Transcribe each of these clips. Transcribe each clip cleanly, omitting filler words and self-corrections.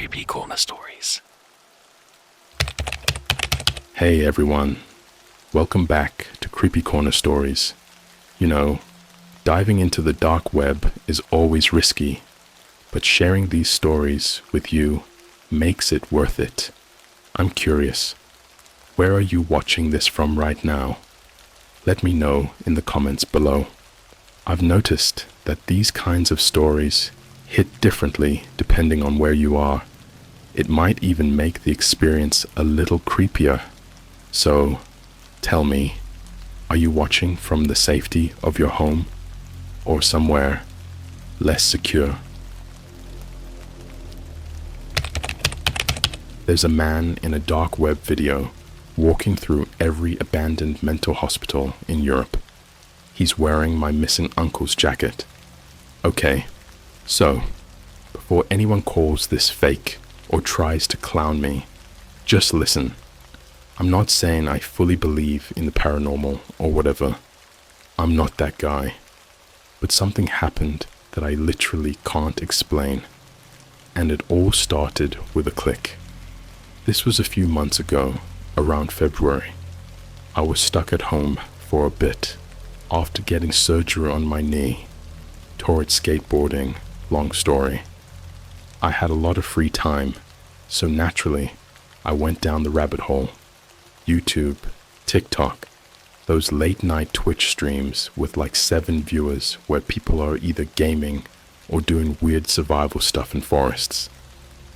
CreepyCorner stories. Hey everyone, welcome back to CreepyCorner stories. You know, diving into the dark web is always risky, but sharing these stories with you makes it worth it. I'm curious, where are you watching this from right now? Let me know in the comments below. I've noticed that these kinds of stories hit differently depending on where you are. It might even make the experience a little creepier. So, tell me, are you watching from the safety of your home or somewhere less secure? There's a man in a dark web video walking through every abandoned mental hospital in Europe. He's wearing my missing uncle's jacket. Okay, so, before anyone calls this fake or tries to clown me, just listen. I'm not saying I fully believe in the paranormal or whatever. I'm not that guy. But something happened that I literally can't explain. And it all started with a click. This was a few months ago, around February. I was stuck at home for a bit after getting surgery on my knee. Towards skateboarding, long story. I had a lot of free time, so naturally, I went down the rabbit hole. YouTube, TikTok, those late night Twitch streams with like 7 viewers where people are either gaming or doing weird survival stuff in forests.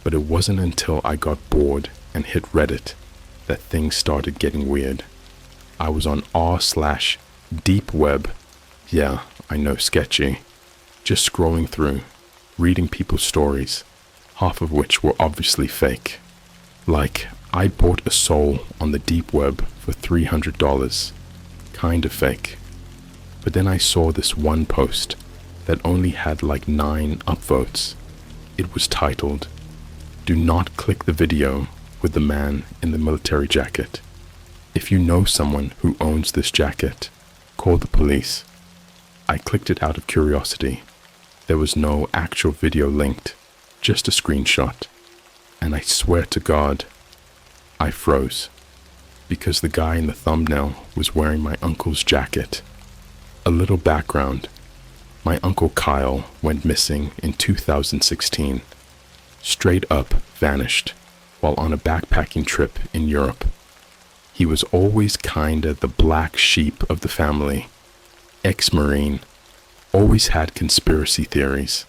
But it wasn't until I got bored and hit Reddit that things started getting weird. I was on r/deep web. Yeah, I know, sketchy. Just scrolling through, reading people's stories, half of which were obviously fake. Like, I bought a soul on the deep web for $300. Kind of fake. But then I saw this one post that only had like 9 upvotes. It was titled, "Do not click the video with the man in the military jacket. If you know someone who owns this jacket, call the police." I clicked it out of curiosity. There was no actual video linked, just a screenshot. And I swear to God, I froze. Because the guy in the thumbnail was wearing my uncle's jacket. A little background. My uncle Kyle went missing in 2016. Straight up vanished while on a backpacking trip in Europe. He was always kinda the black sheep of the family. Ex-Marine. Always had conspiracy theories.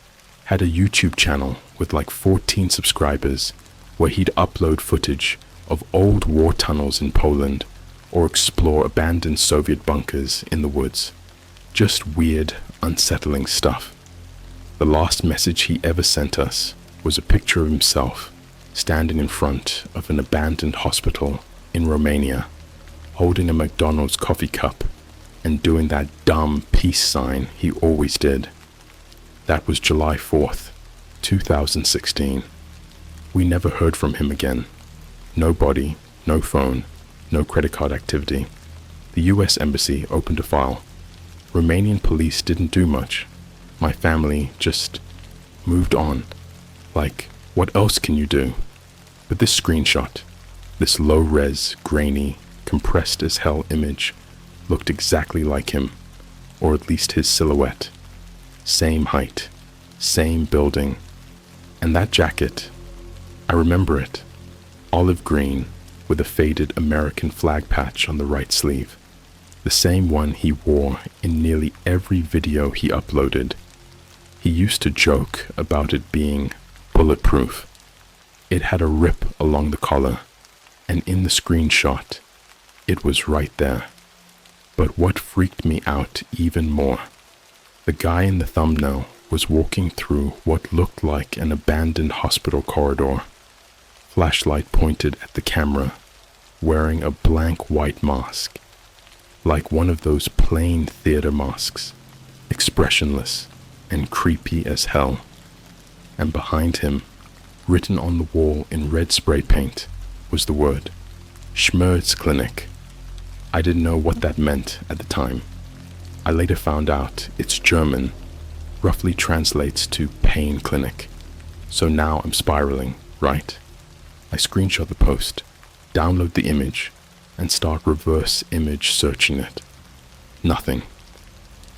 Had a YouTube channel with like 14 subscribers where he'd upload footage of old war tunnels in Poland or explore abandoned Soviet bunkers in the woods. Just weird, unsettling stuff. The last message he ever sent us was a picture of himself standing in front of an abandoned hospital in Romania, holding a McDonald's coffee cup and doing that dumb peace sign he always did. That was July 4th, 2016. We never heard from him again. No body, no phone, no credit card activity. The US Embassy opened a file. Romanian police didn't do much. My family just moved on. Like, what else can you do? But this screenshot, this low-res, grainy, compressed as hell image, looked exactly like him, or at least his silhouette. Same height, same building, and that jacket, I remember it, olive green with a faded American flag patch on the right sleeve, the same one he wore in nearly every video he uploaded. He used to joke about it being bulletproof. It had a rip along the collar, and in the screenshot, it was right there. But what freaked me out even more, the guy in the thumbnail was walking through what looked like an abandoned hospital corridor, flashlight pointed at the camera, wearing a blank white mask, like one of those plain theater masks, expressionless and creepy as hell. And behind him, written on the wall in red spray paint, was the word, Schmerz Clinic. I didn't know what that meant at the time. I later found out it's German, roughly translates to pain clinic. So now I'm spiraling. right? I screenshot the post, download the image, and start reverse image searching it. Nothing.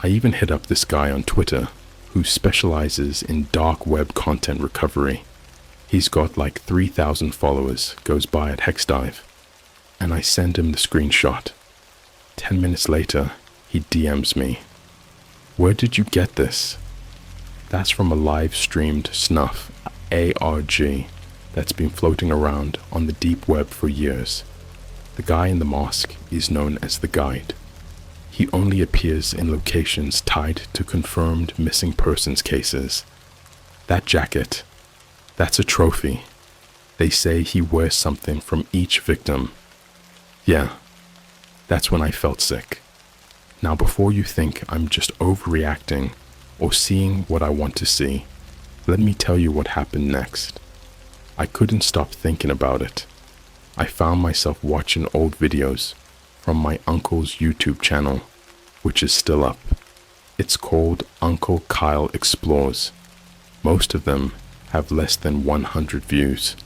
I even hit up this guy on Twitter who specializes in dark web content recovery. He's got like 3,000 followers, goes by at Hexdive, and I send him the screenshot. 10 minutes later, he DMs me. Where did you get this? That's from a live streamed snuff, ARG, that's been floating around on the deep web for years. The guy in the mask is known as the Guide. He only appears in locations tied to confirmed missing persons cases. That jacket, that's a trophy. They say he wears something from each victim. Yeah, that's when I felt sick. Now before you think I'm just overreacting or seeing what I want to see, let me tell you what happened next. I couldn't stop thinking about it. I found myself watching old videos from my uncle's YouTube channel, which is still up. It's called Uncle Kyle Explores. Most of them have less than 100 views.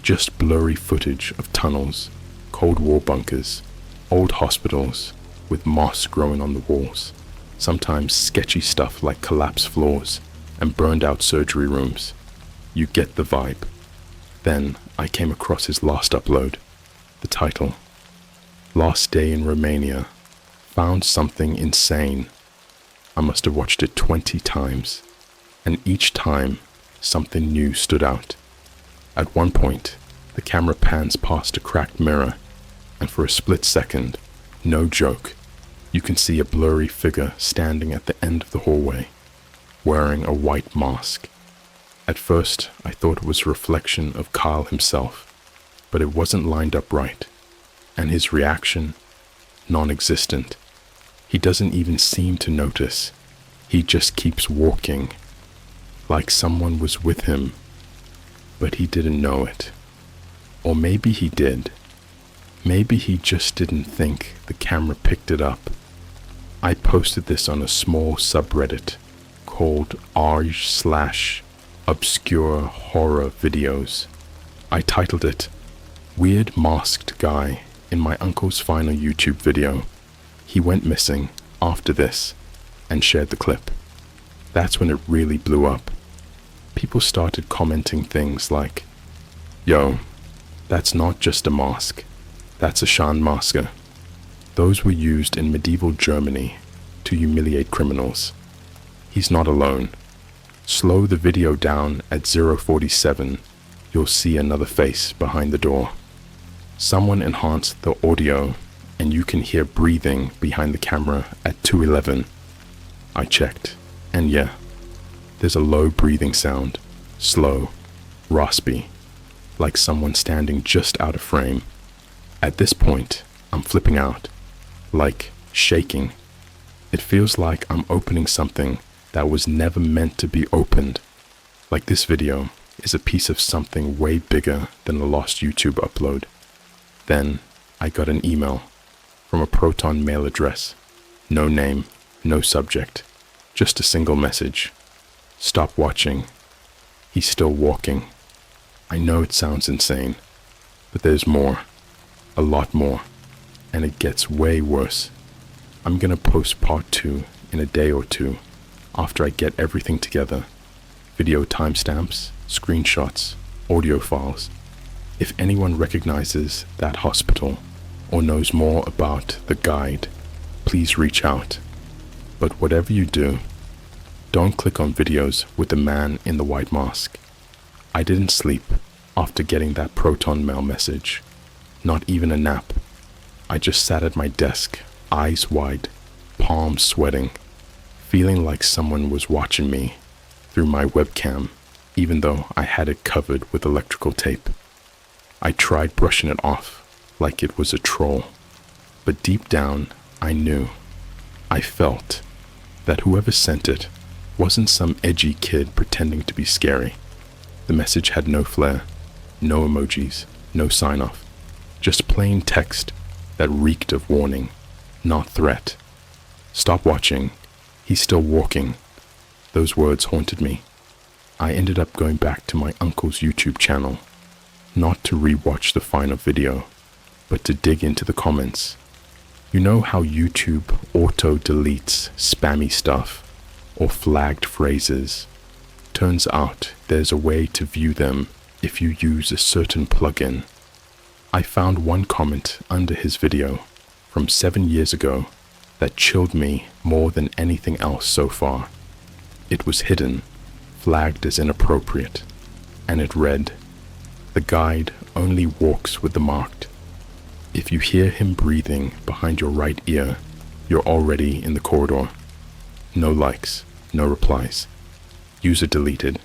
Just blurry footage of tunnels, Cold War bunkers, old hospitals with moss growing on the walls, sometimes sketchy stuff like collapsed floors and burned out surgery rooms. You get the vibe. Then I came across his last upload. The title, Last Day in Romania. Found something insane. I must have watched it 20 times, and each time something new stood out. At one point, the camera pans past a cracked mirror, and for a split second, no joke, you can see a blurry figure standing at the end of the hallway, wearing a white mask. At first, I thought it was a reflection of Kyle himself, but it wasn't lined up right, and his reaction, non-existent. He doesn't even seem to notice. He just keeps walking, like someone was with him, but he didn't know it. Or maybe he did. Maybe he just didn't think the camera picked it up. I posted this on a small subreddit called r/obscure horror videos. I titled it Weird Masked Guy in my uncle's final YouTube video. He went missing after this and shared the clip. That's when it really blew up. People started commenting things like, "Yo, that's not just a mask, that's a Schandmaske." Those were used in medieval Germany to humiliate criminals. He's not alone. Slow the video down at 0:47, you'll see another face behind the door. Someone enhanced the audio and you can hear breathing behind the camera at 2:11. I checked, and yeah, there's a low breathing sound, slow, raspy, like someone standing just out of frame. At this point, I'm flipping out, like shaking. It feels like I'm opening something that was never meant to be opened. Like this video is a piece of something way bigger than a lost YouTube upload. Then I got an email from a Proton mail address. No name, no subject, just a single message. Stop watching. He's still walking. I know it sounds insane, but there's more, a lot more, and it gets way worse. I'm gonna post part 2 in a day or two after I get everything together. Video timestamps, screenshots, audio files. If anyone recognizes that hospital or knows more about the Guide, please reach out. But whatever you do, don't click on videos with the man in the white mask. I didn't sleep after getting that Proton mail message. Not even a nap. I just sat at my desk, eyes wide, palms sweating, feeling like someone was watching me through my webcam, even though I had it covered with electrical tape. I tried brushing it off like it was a troll, but deep down I knew, I felt, that whoever sent it wasn't some edgy kid pretending to be scary. The message had no flair, no emojis, no sign-off, just plain text that reeked of warning, not threat. Stop watching, he's still walking. Those words haunted me. I ended up going back to my uncle's YouTube channel not to rewatch the final video, but to dig into the comments. You know how YouTube auto-deletes spammy stuff or flagged phrases? Turns out there's a way to view them if you use a certain plugin. I found one comment under his video from 7 years ago that chilled me more than anything else so far. It was hidden, flagged as inappropriate, and it read, "The guide only walks with the marked. If you hear him breathing behind your right ear, you're already in the corridor." No likes, no replies. User deleted.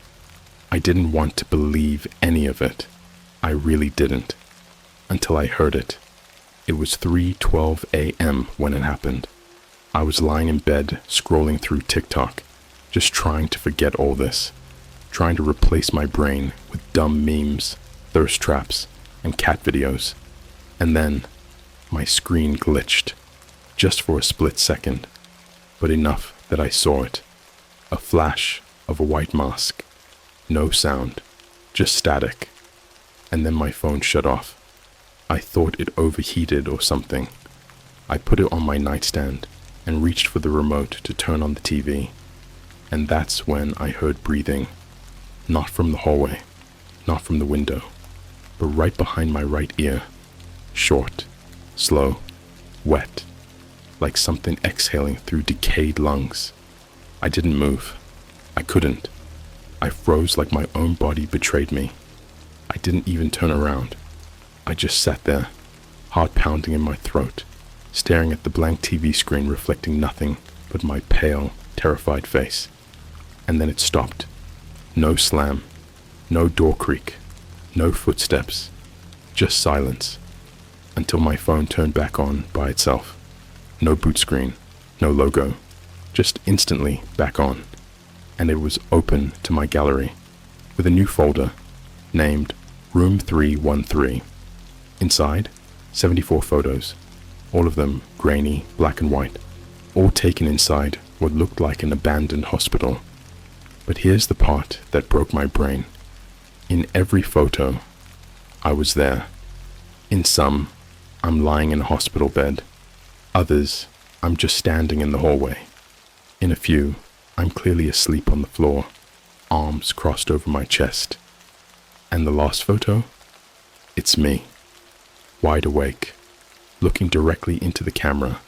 I didn't want to believe any of it. I really didn't. Until I heard it. It was 3:12 a.m. when it happened. I was lying in bed scrolling through TikTok, just trying to forget all this, trying to replace my brain with dumb memes, thirst traps, and cat videos. And then, my screen glitched, just for a split second, but enough that I saw it. A flash of a white mask. No sound, just static. And then my phone shut off. I thought it overheated or something. I put it on my nightstand and reached for the remote to turn on the TV. And that's when I heard breathing. Not from the hallway, not from the window, but right behind my right ear. Short, slow, wet, like something exhaling through decayed lungs. I didn't move. I couldn't. I froze like my own body betrayed me. I didn't even turn around. I just sat there, heart pounding in my throat, staring at the blank TV screen reflecting nothing but my pale, terrified face. And then it stopped. No slam, no door creak, no footsteps, just silence, until my phone turned back on by itself. No boot screen, no logo, just instantly back on. And it was open to my gallery, with a new folder, named Room 313. Inside, 74 photos, all of them grainy, black and white, all taken inside what looked like an abandoned hospital. But here's the part that broke my brain. In every photo, I was there. In some, I'm lying in a hospital bed. Others, I'm just standing in the hallway. In a few, I'm clearly asleep on the floor, arms crossed over my chest. And the last photo? It's me, wide awake, looking directly into the camera,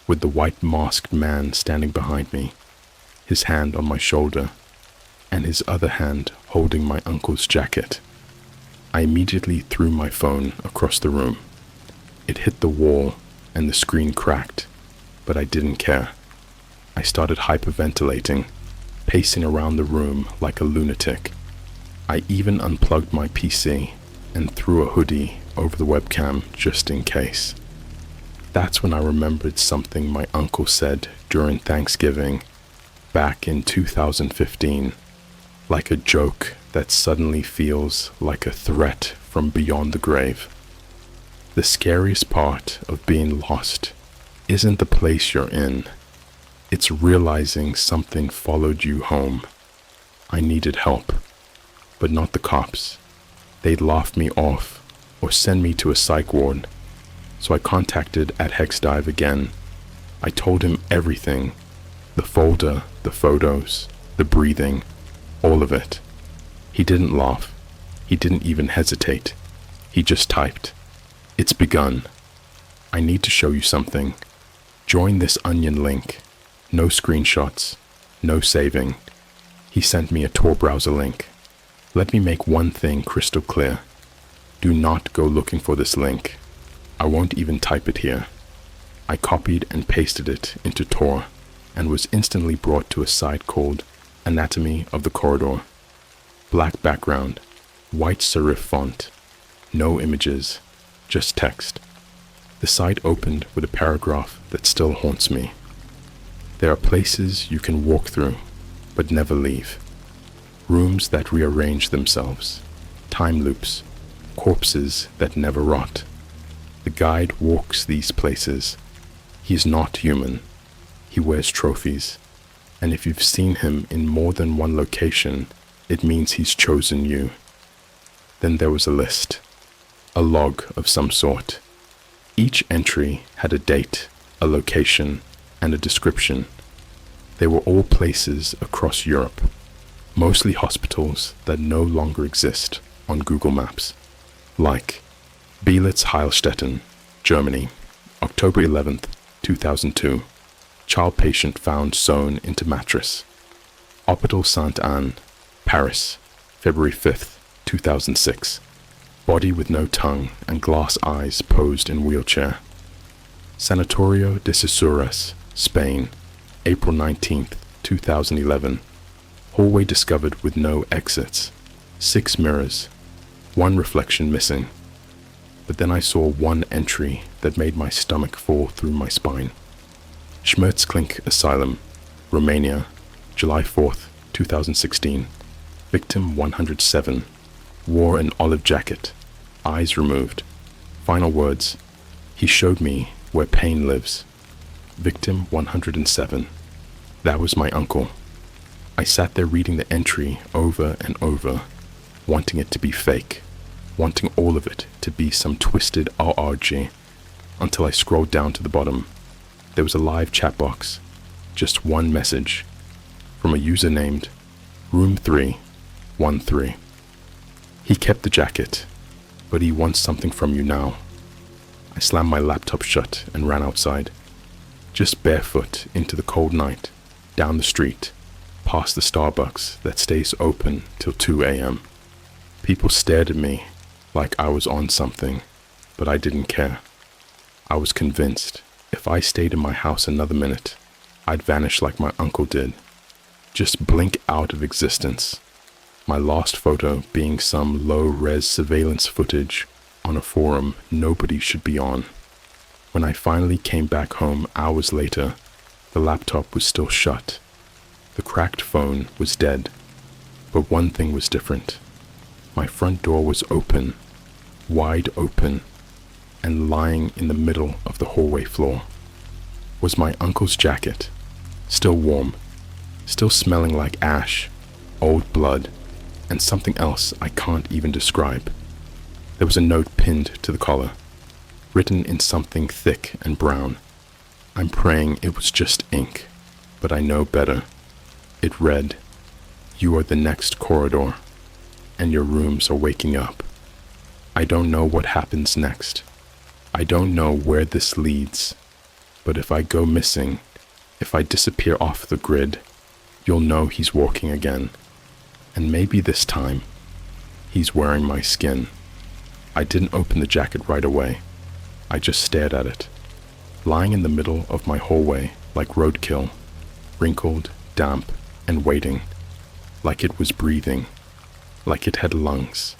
with the white masked man standing behind me, his hand on my shoulder, and his other hand holding my uncle's jacket. I immediately threw my phone across the room. It hit the wall and the screen cracked, but I didn't care. I started hyperventilating, pacing around the room like a lunatic. I even unplugged my PC and threw a hoodie over the webcam just in case. That's when I remembered something my uncle said during Thanksgiving back in 2015, like a joke that suddenly feels like a threat from beyond the grave. The scariest part of being lost isn't the place you're in. It's realizing something followed you home. I needed help, but not the cops. They'd laugh me off or send me to a psych ward. So I contacted at HexDive again. I told him everything. The folder, the photos, the breathing, all of it. He didn't laugh. He didn't even hesitate. He just typed, "It's begun. I need to show you something. Join this Onion link. No screenshots, no saving." He sent me a Tor browser link. Let me make one thing crystal clear. Do not go looking for this link. I won't even type it here. I copied and pasted it into Tor and was instantly brought to a site called Anatomy of the Corridor. Black background, white serif font, no images, just text. The site opened with a paragraph that still haunts me. There are places you can walk through, but never leave. Rooms that rearrange themselves, time loops, corpses that never rot. The guide walks these places. He's not human. He wears trophies. And if you've seen him in more than one location, it means he's chosen you. Then there was a list, a log of some sort. Each entry had a date, a location, and a description. They were all places across Europe, mostly hospitals that no longer exist on Google Maps, like Belitz-Heilstätten, Germany, October 11th, 2002. Child patient found sewn into mattress. Hôpital Sainte-Anne, Paris, February 5th, 2006. Body with no tongue and glass eyes posed in wheelchair. Sanatorio de Cesures, Spain, April 19th, 2011. Hallway discovered with no exits. 6 mirrors. 1 reflection missing. But then I saw one entry that made my stomach fall through my spine. Schmerzklink Asylum, Romania, July 4th, 2016. Victim 107. Wore an olive jacket. Eyes removed. Final words. He showed me where pain lives. Victim 107. That was my uncle. I sat there reading the entry over and over, wanting it to be fake, wanting all of it to be some twisted RRG, until I scrolled down to the bottom. There was a live chat box, just one message, from a user named Room313. He kept the jacket, but he wants something from you now. I slammed my laptop shut and ran outside, just barefoot into the cold night, down the street, past the Starbucks that stays open till 2 a.m. People stared at me like I was on something, but I didn't care. I was convinced if I stayed in my house another minute, I'd vanish like my uncle did. Just blink out of existence. My last photo being some low-res surveillance footage on a forum nobody should be on. When I finally came back home hours later, the laptop was still shut. The cracked phone was dead. But one thing was different. My front door was open, wide open, and lying in the middle of the hallway floor was my uncle's jacket, still warm, still smelling like ash, old blood, and something else I can't even describe. There was a note pinned to the collar, written in something thick and brown. I'm praying it was just ink, but I know better. It read, "You are the next corridor, and your rooms are waking up. I don't know what happens next. I don't know where this leads, but if I go missing, if I disappear off the grid, you'll know he's walking again. And maybe this time, he's wearing my skin." I didn't open the jacket right away. I just stared at it, lying in the middle of my hallway like roadkill, wrinkled, damp, and waiting, like it was breathing, like it had lungs.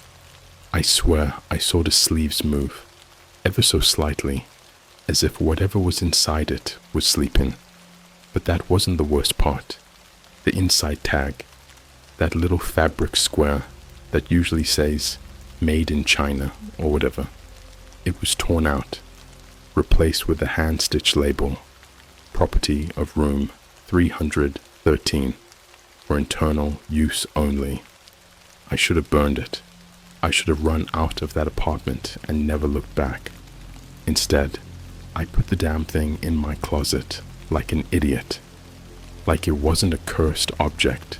I swear I saw the sleeves move, ever so slightly, as if whatever was inside it was sleeping. But that wasn't the worst part. The inside tag, that little fabric square that usually says, "Made in China," or whatever. It was torn out, replaced with a hand-stitched label, "Property of room 313, for internal use only." I should have burned it. I should have run out of that apartment and never looked back. Instead, I put the damn thing in my closet like an idiot. Like it wasn't a cursed object.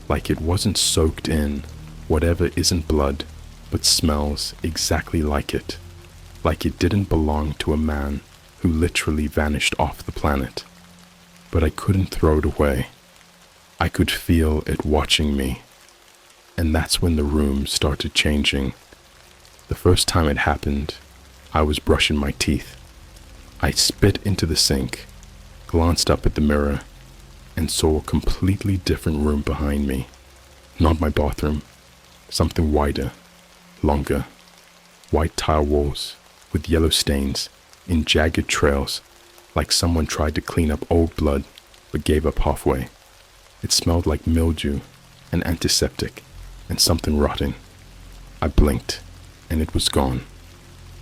Like it wasn't soaked in whatever isn't blood, but smells exactly like it. Like it didn't belong to a man who literally vanished off the planet. But I couldn't throw it away. I could feel it watching me. And that's when the room started changing. The first time it happened, I was brushing my teeth. I spit into the sink, glanced up at the mirror, and saw a completely different room behind me. Not my bathroom, something wider, longer, white tile walls with yellow stains in jagged trails, like someone tried to clean up old blood but gave up halfway. It smelled like mildew and antiseptic and something rotting. I blinked, and it was gone.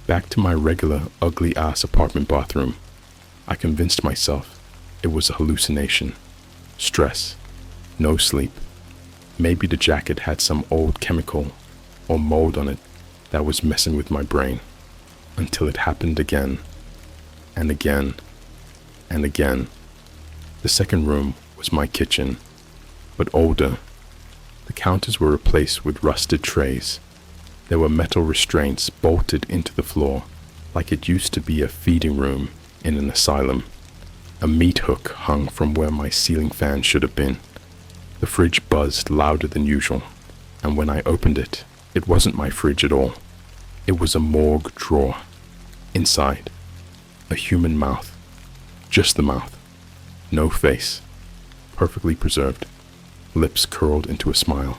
Back to my regular ugly-ass apartment bathroom. I convinced myself it was a hallucination. Stress, no sleep. Maybe the jacket had some old chemical, or mold on it that was messing with my brain, until it happened again, and again, and again. The second room was my kitchen, but older. The counters were replaced with rusted trays. There were metal restraints bolted into the floor, like it used to be a feeding room in an asylum. A meat hook hung from where my ceiling fan should have been. The fridge buzzed louder than usual, and when I opened it, it wasn't my fridge at all. It was a morgue drawer. Inside, a human mouth. Just the mouth. No face. Perfectly preserved. Lips curled into a smile,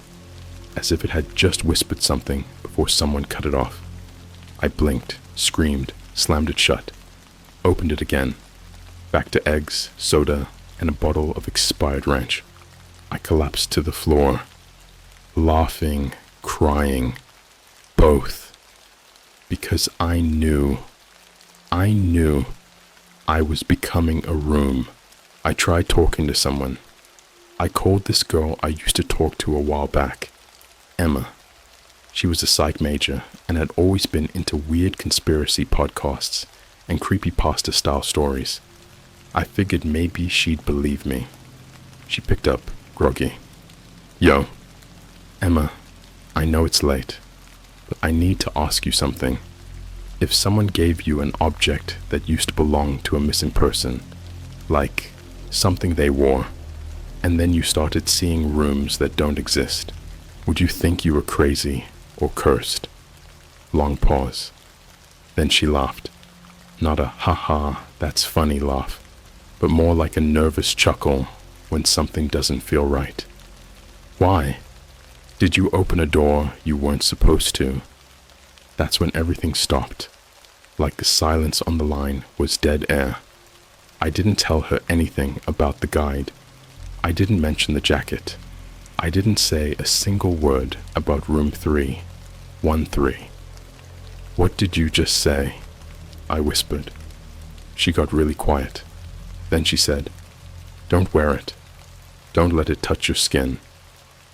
as if it had just whispered something before someone cut it off. I blinked, screamed, slammed it shut, opened it again. Back to eggs, soda, and a bottle of expired ranch. I collapsed to the floor, laughing, crying, both. Because I knew I was becoming a room. I tried talking to someone. I called this girl I used to talk to a while back, Emma. She was a psych major and had always been into weird conspiracy podcasts and creepypasta style stories. I figured maybe she'd believe me. She picked up, groggy. Yo, Emma, I know it's late, but I need to ask you something. If someone gave you an object that used to belong to a missing person, like something they wore, and then you started seeing rooms that don't exist, would you think you were crazy or cursed? Long pause. Then she laughed. Not a ha-ha, that's funny laugh, but more like a nervous chuckle when something doesn't feel right. Why? Did you open a door you weren't supposed to? That's when everything stopped. Like the silence on the line was dead air. I didn't tell her anything about the guide. I didn't mention the jacket. I didn't say a single word about room 313. What did you just say? I whispered. She got really quiet. Then she said, don't wear it. Don't let it touch your skin.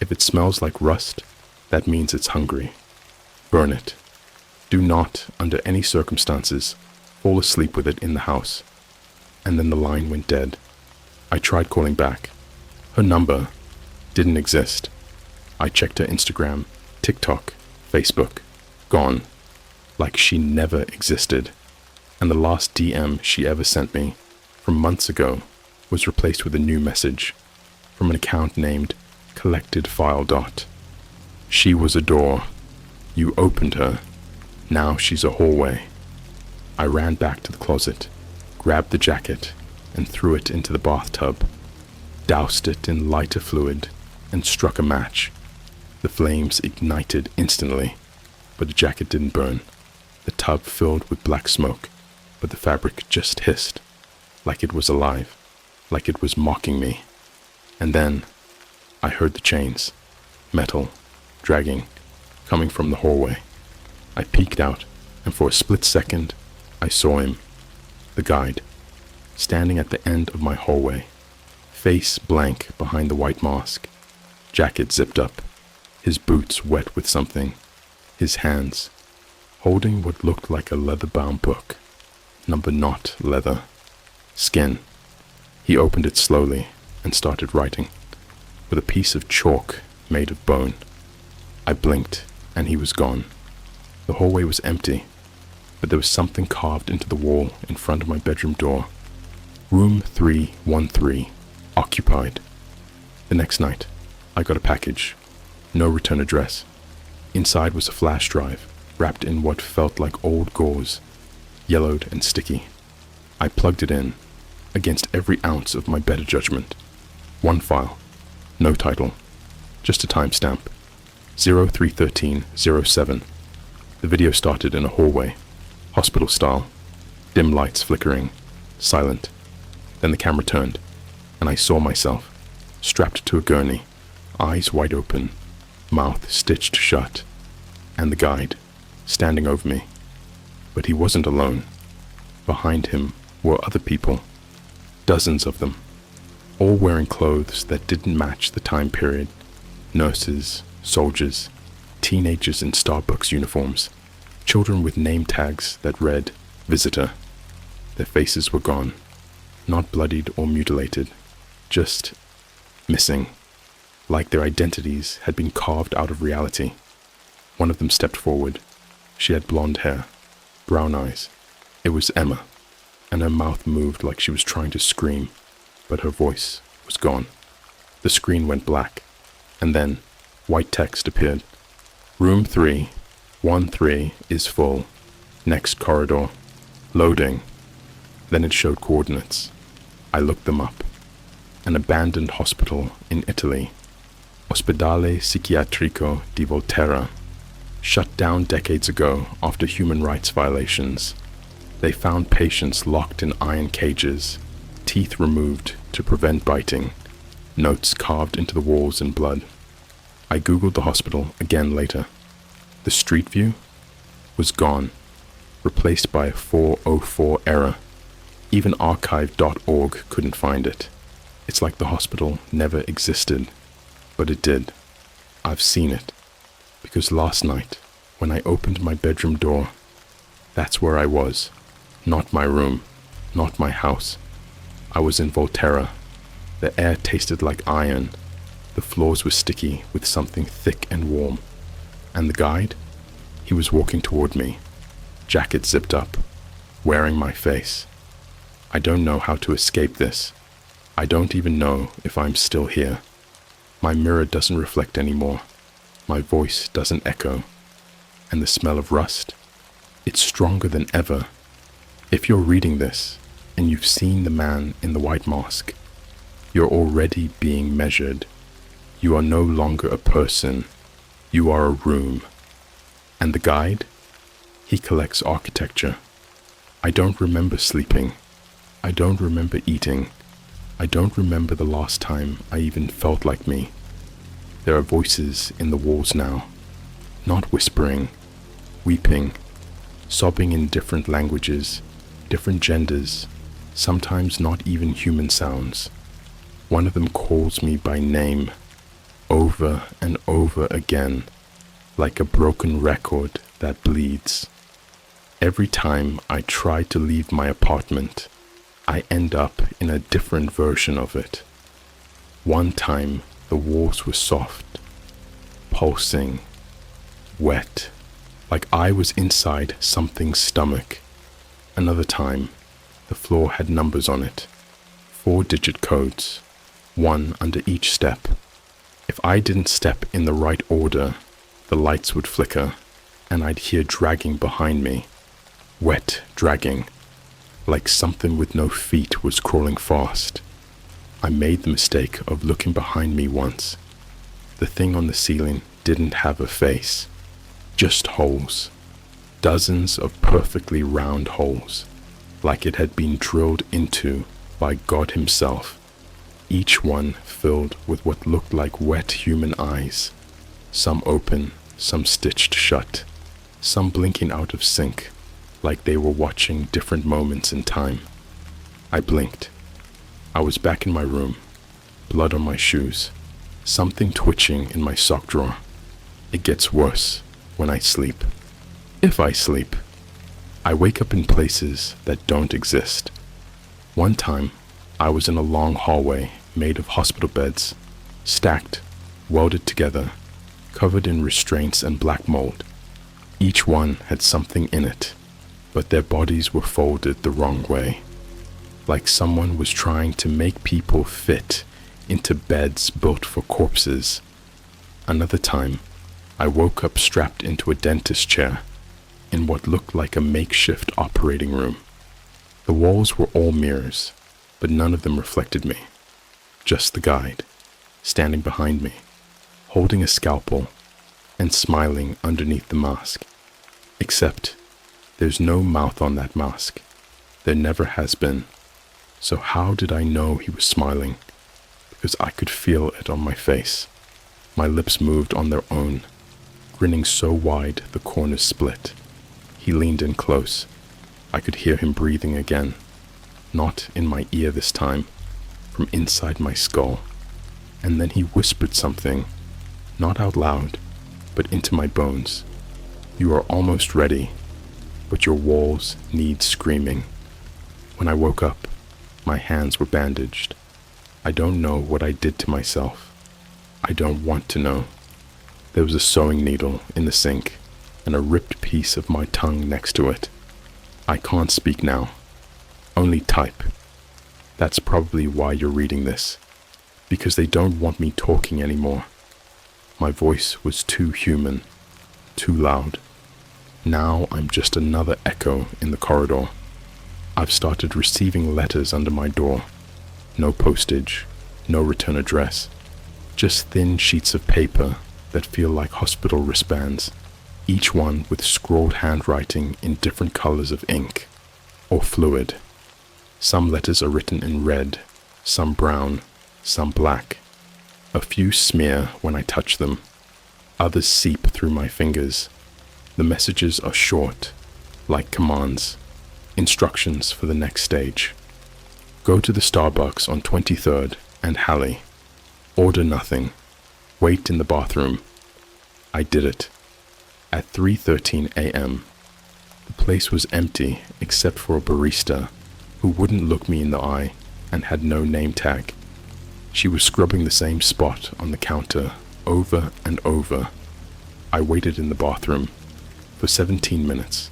If it smells like rust, that means it's hungry. Burn it. Do not, under any circumstances, fall asleep with it in the house. And then the line went dead. I tried calling back. Her number didn't exist. I checked her Instagram, TikTok, Facebook. Gone. Like she never existed. And the last DM she ever sent me, from months ago, was replaced with a new message from an account named Collected File Dot. She was a door. You opened her. Now she's a hallway. I ran back to the closet, grabbed the jacket, and threw it into the bathtub, doused it in lighter fluid, and struck a match. The flames ignited instantly, but the jacket didn't burn. The tub filled with black smoke, but the fabric just hissed, like it was alive, like it was mocking me. And then I heard the chains, metal, dragging, coming from the hallway. I peeked out, and for a split second, I saw him, the guide, standing at the end of my hallway, face blank behind the white mask, jacket zipped up, his boots wet with something, his hands holding what looked like a leather-bound book, number not leather, skin. He opened it slowly and started writing, with a piece of chalk made of bone. I blinked, and he was gone. The hallway was empty, but there was something carved into the wall in front of my bedroom door. Room 313, occupied. The next night, I got a package. No return address. Inside was a flash drive, wrapped in what felt like old gauze, yellowed and sticky. I plugged it in, against every ounce of my better judgment. One file, no title, just a timestamp, 031307. The video started in a hallway, hospital style, dim lights flickering, silent. Then the camera turned, and I saw myself, strapped to a gurney, eyes wide open, mouth stitched shut, and the guide, standing over me. But he wasn't alone. Behind him were other people, dozens of them, all wearing clothes that didn't match the time period, nurses, soldiers, teenagers in Starbucks uniforms, children with name tags that read, "Visitor." Their faces were gone, not bloodied or mutilated, just missing, like their identities had been carved out of reality. One of them stepped forward. She had blonde hair, brown eyes. It was Emma, and her mouth moved like she was trying to scream, but her voice was gone. The screen went black, and then white text appeared. "Room 313 is full. Next corridor. Loading." Then it showed coordinates. I looked them up. An abandoned hospital in Italy, Ospedale Psichiatrico di Volterra, shut down decades ago after human rights violations. They found patients locked in iron cages, teeth removed to prevent biting, notes carved into the walls in blood. I googled the hospital again later. The street view was gone, replaced by a 404 error. Even archive.org couldn't find it. It's like the hospital never existed, but it did. I've seen it, because last night, when I opened my bedroom door, that's where I was. Not my room, not my house. I was in Volterra. The air tasted like iron. The floors were sticky with something thick and warm. And the guide? He was walking toward me, jacket zipped up, wearing my face. I don't know how to escape this. I don't even know if I'm still here. My mirror doesn't reflect anymore. My voice doesn't echo. And the smell of rust? It's stronger than ever. If you're reading this, and you've seen the man in the white mask, you're already being measured. You are no longer a person. You are a room. And the guide? He collects architecture. I don't remember sleeping. I don't remember eating. I don't remember the last time I even felt like me. There are voices in the walls now, not whispering, weeping, sobbing in different languages, different genders, sometimes not even human sounds. One of them calls me by name, over and over again, like a broken record that bleeds. Every time I try to leave my apartment, I end up in a different version of it. One time, the walls were soft, pulsing, wet, like I was inside something's stomach. Another time, the floor had numbers on it, 4-digit codes, one under each step. If I didn't step in the right order, the lights would flicker, and I'd hear dragging behind me, wet dragging, like something with no feet was crawling fast. I made the mistake of looking behind me once. The thing on the ceiling didn't have a face, just holes. Dozens of perfectly round holes, like it had been drilled into by God himself, each one filled with what looked like wet human eyes, some open, some stitched shut, some blinking out of sync, like they were watching different moments in time. I blinked. I was back in my room, blood on my shoes, something twitching in my sock drawer. It gets worse when I sleep. If I sleep, I wake up in places that don't exist. One time, I was in a long hallway made of hospital beds, stacked, welded together, covered in restraints and black mold. Each one had something in it, but their bodies were folded the wrong way, like someone was trying to make people fit into beds built for corpses. Another time, I woke up strapped into a dentist chair in what looked like a makeshift operating room. The walls were all mirrors, but none of them reflected me. Just the guide, standing behind me, holding a scalpel and smiling underneath the mask. Except, there's no mouth on that mask. There never has been. So how did I know he was smiling? Because I could feel it on my face. My lips moved on their own, grinning so wide the corners split. He leaned in close. I could hear him breathing again. Not in my ear this time, from inside my skull. And then he whispered something, not out loud, but into my bones. You are almost ready, but your walls need screaming. When I woke up, my hands were bandaged. I don't know what I did to myself. I don't want to know. There was a sewing needle in the sink and a ripped piece of my tongue next to it. I can't speak now. Only type. That's probably why you're reading this, because they don't want me talking anymore. My voice was too human, too loud. Now I'm just another echo in the corridor. I've started receiving letters under my door. No postage, no return address, just thin sheets of paper that feel like hospital wristbands, each one with scrawled handwriting in different colors of ink or fluid. Some letters are written in red, some brown, some black. A few smear when I touch them. Others seep through my fingers. The messages are short, like commands, instructions for the next stage. Go to the Starbucks on 23rd and Halley. Order nothing. Wait in the bathroom. I did it. At 3:13 a.m. The place was empty except for a barista who wouldn't look me in the eye and had no name tag. She was scrubbing the same spot on the counter over and over. I waited in the bathroom for 17 minutes.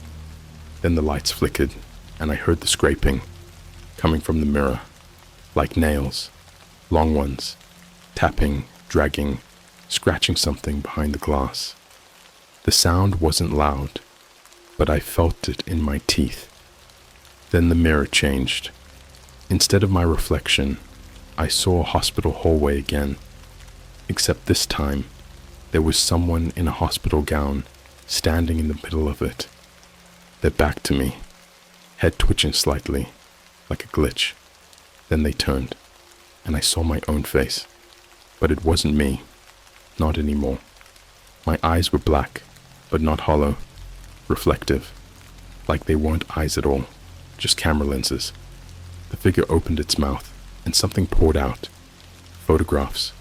Then the lights flickered and I heard the scraping coming from the mirror, like nails, long ones, tapping, dragging, scratching something behind the glass. The sound wasn't loud, but I felt it in my teeth. Then the mirror changed. Instead of my reflection, I saw a hospital hallway again, except this time, there was someone in a hospital gown standing in the middle of it. Their back to me, head twitching slightly, like a glitch. Then they turned, and I saw my own face. But it wasn't me, not anymore. My eyes were black, but not hollow, reflective, like they weren't eyes at all, just camera lenses. The figure opened its mouth, and something poured out. Photographs,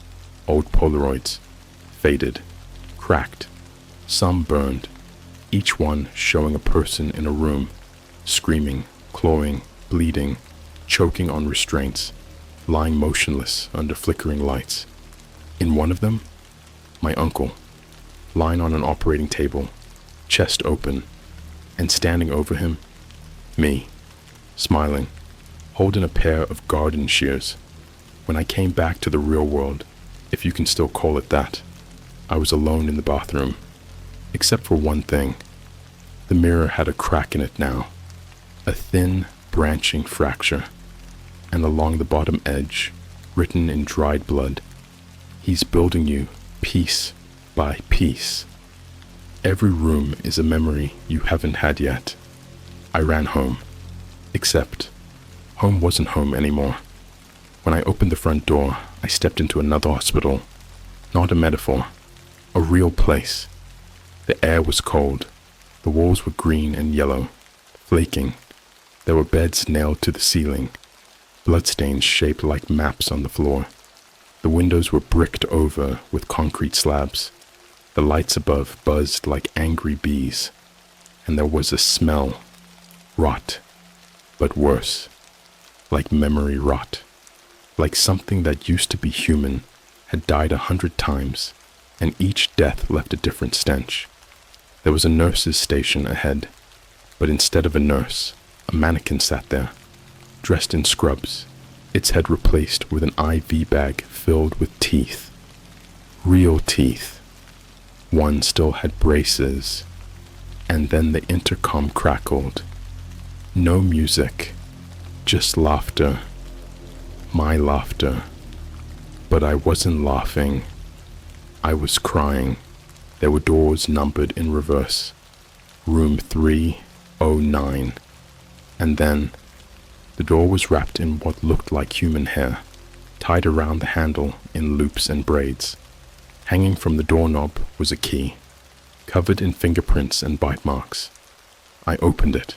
old Polaroids, faded, cracked, some burned, each one showing a person in a room, screaming, clawing, bleeding, choking on restraints, lying motionless under flickering lights. In one of them, my uncle, lying on an operating table, chest open, and standing over him, me, smiling, holding a pair of garden shears. When I came back to the real world, if you can still call it that, I was alone in the bathroom, except for one thing. The mirror had a crack in it now, a thin, branching fracture, and along the bottom edge, written in dried blood, "He's building you piece by piece. Every room is a memory you haven't had yet." I ran home, except home wasn't home anymore. When I opened the front door, I stepped into another hospital, not a metaphor, a real place. The air was cold, the walls were green and yellow, flaking. There were beds nailed to the ceiling, bloodstains shaped like maps on the floor. The windows were bricked over with concrete slabs. The lights above buzzed like angry bees, and there was a smell, rot, but worse, like memory rot, like something that used to be human had died 100 times, and each death left a different stench. There was a nurse's station ahead, but instead of a nurse, a mannequin sat there, dressed in scrubs, its head replaced with an IV bag filled with teeth. Real teeth. One still had braces, and then the intercom crackled. No music, just laughter. My laughter. But I wasn't laughing. I was crying. There were doors numbered in reverse. Room 309. And then, the door was wrapped in what looked like human hair, tied around the handle in loops and braids. Hanging from the doorknob was a key, covered in fingerprints and bite marks. I opened it.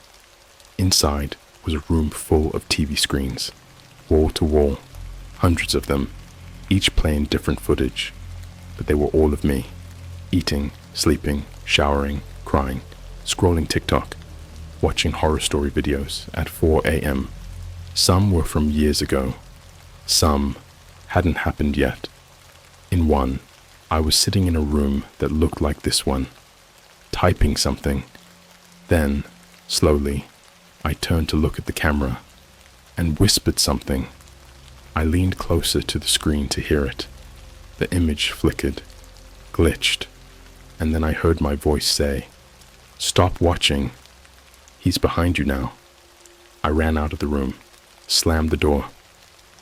Inside was a room full of TV screens, wall to wall, hundreds of them, each playing different footage, but they were all of me, eating, sleeping, showering, crying, scrolling TikTok, watching horror story videos at 4 a.m. Some were from years ago. Some hadn't happened yet. In one, I was sitting in a room that looked like this one, typing something. Then, slowly, I turned to look at the camera and whispered something. I leaned closer to the screen to hear it. The image flickered, glitched, and then I heard my voice say, "Stop watching. He's behind you now." I ran out of the room, slammed the door,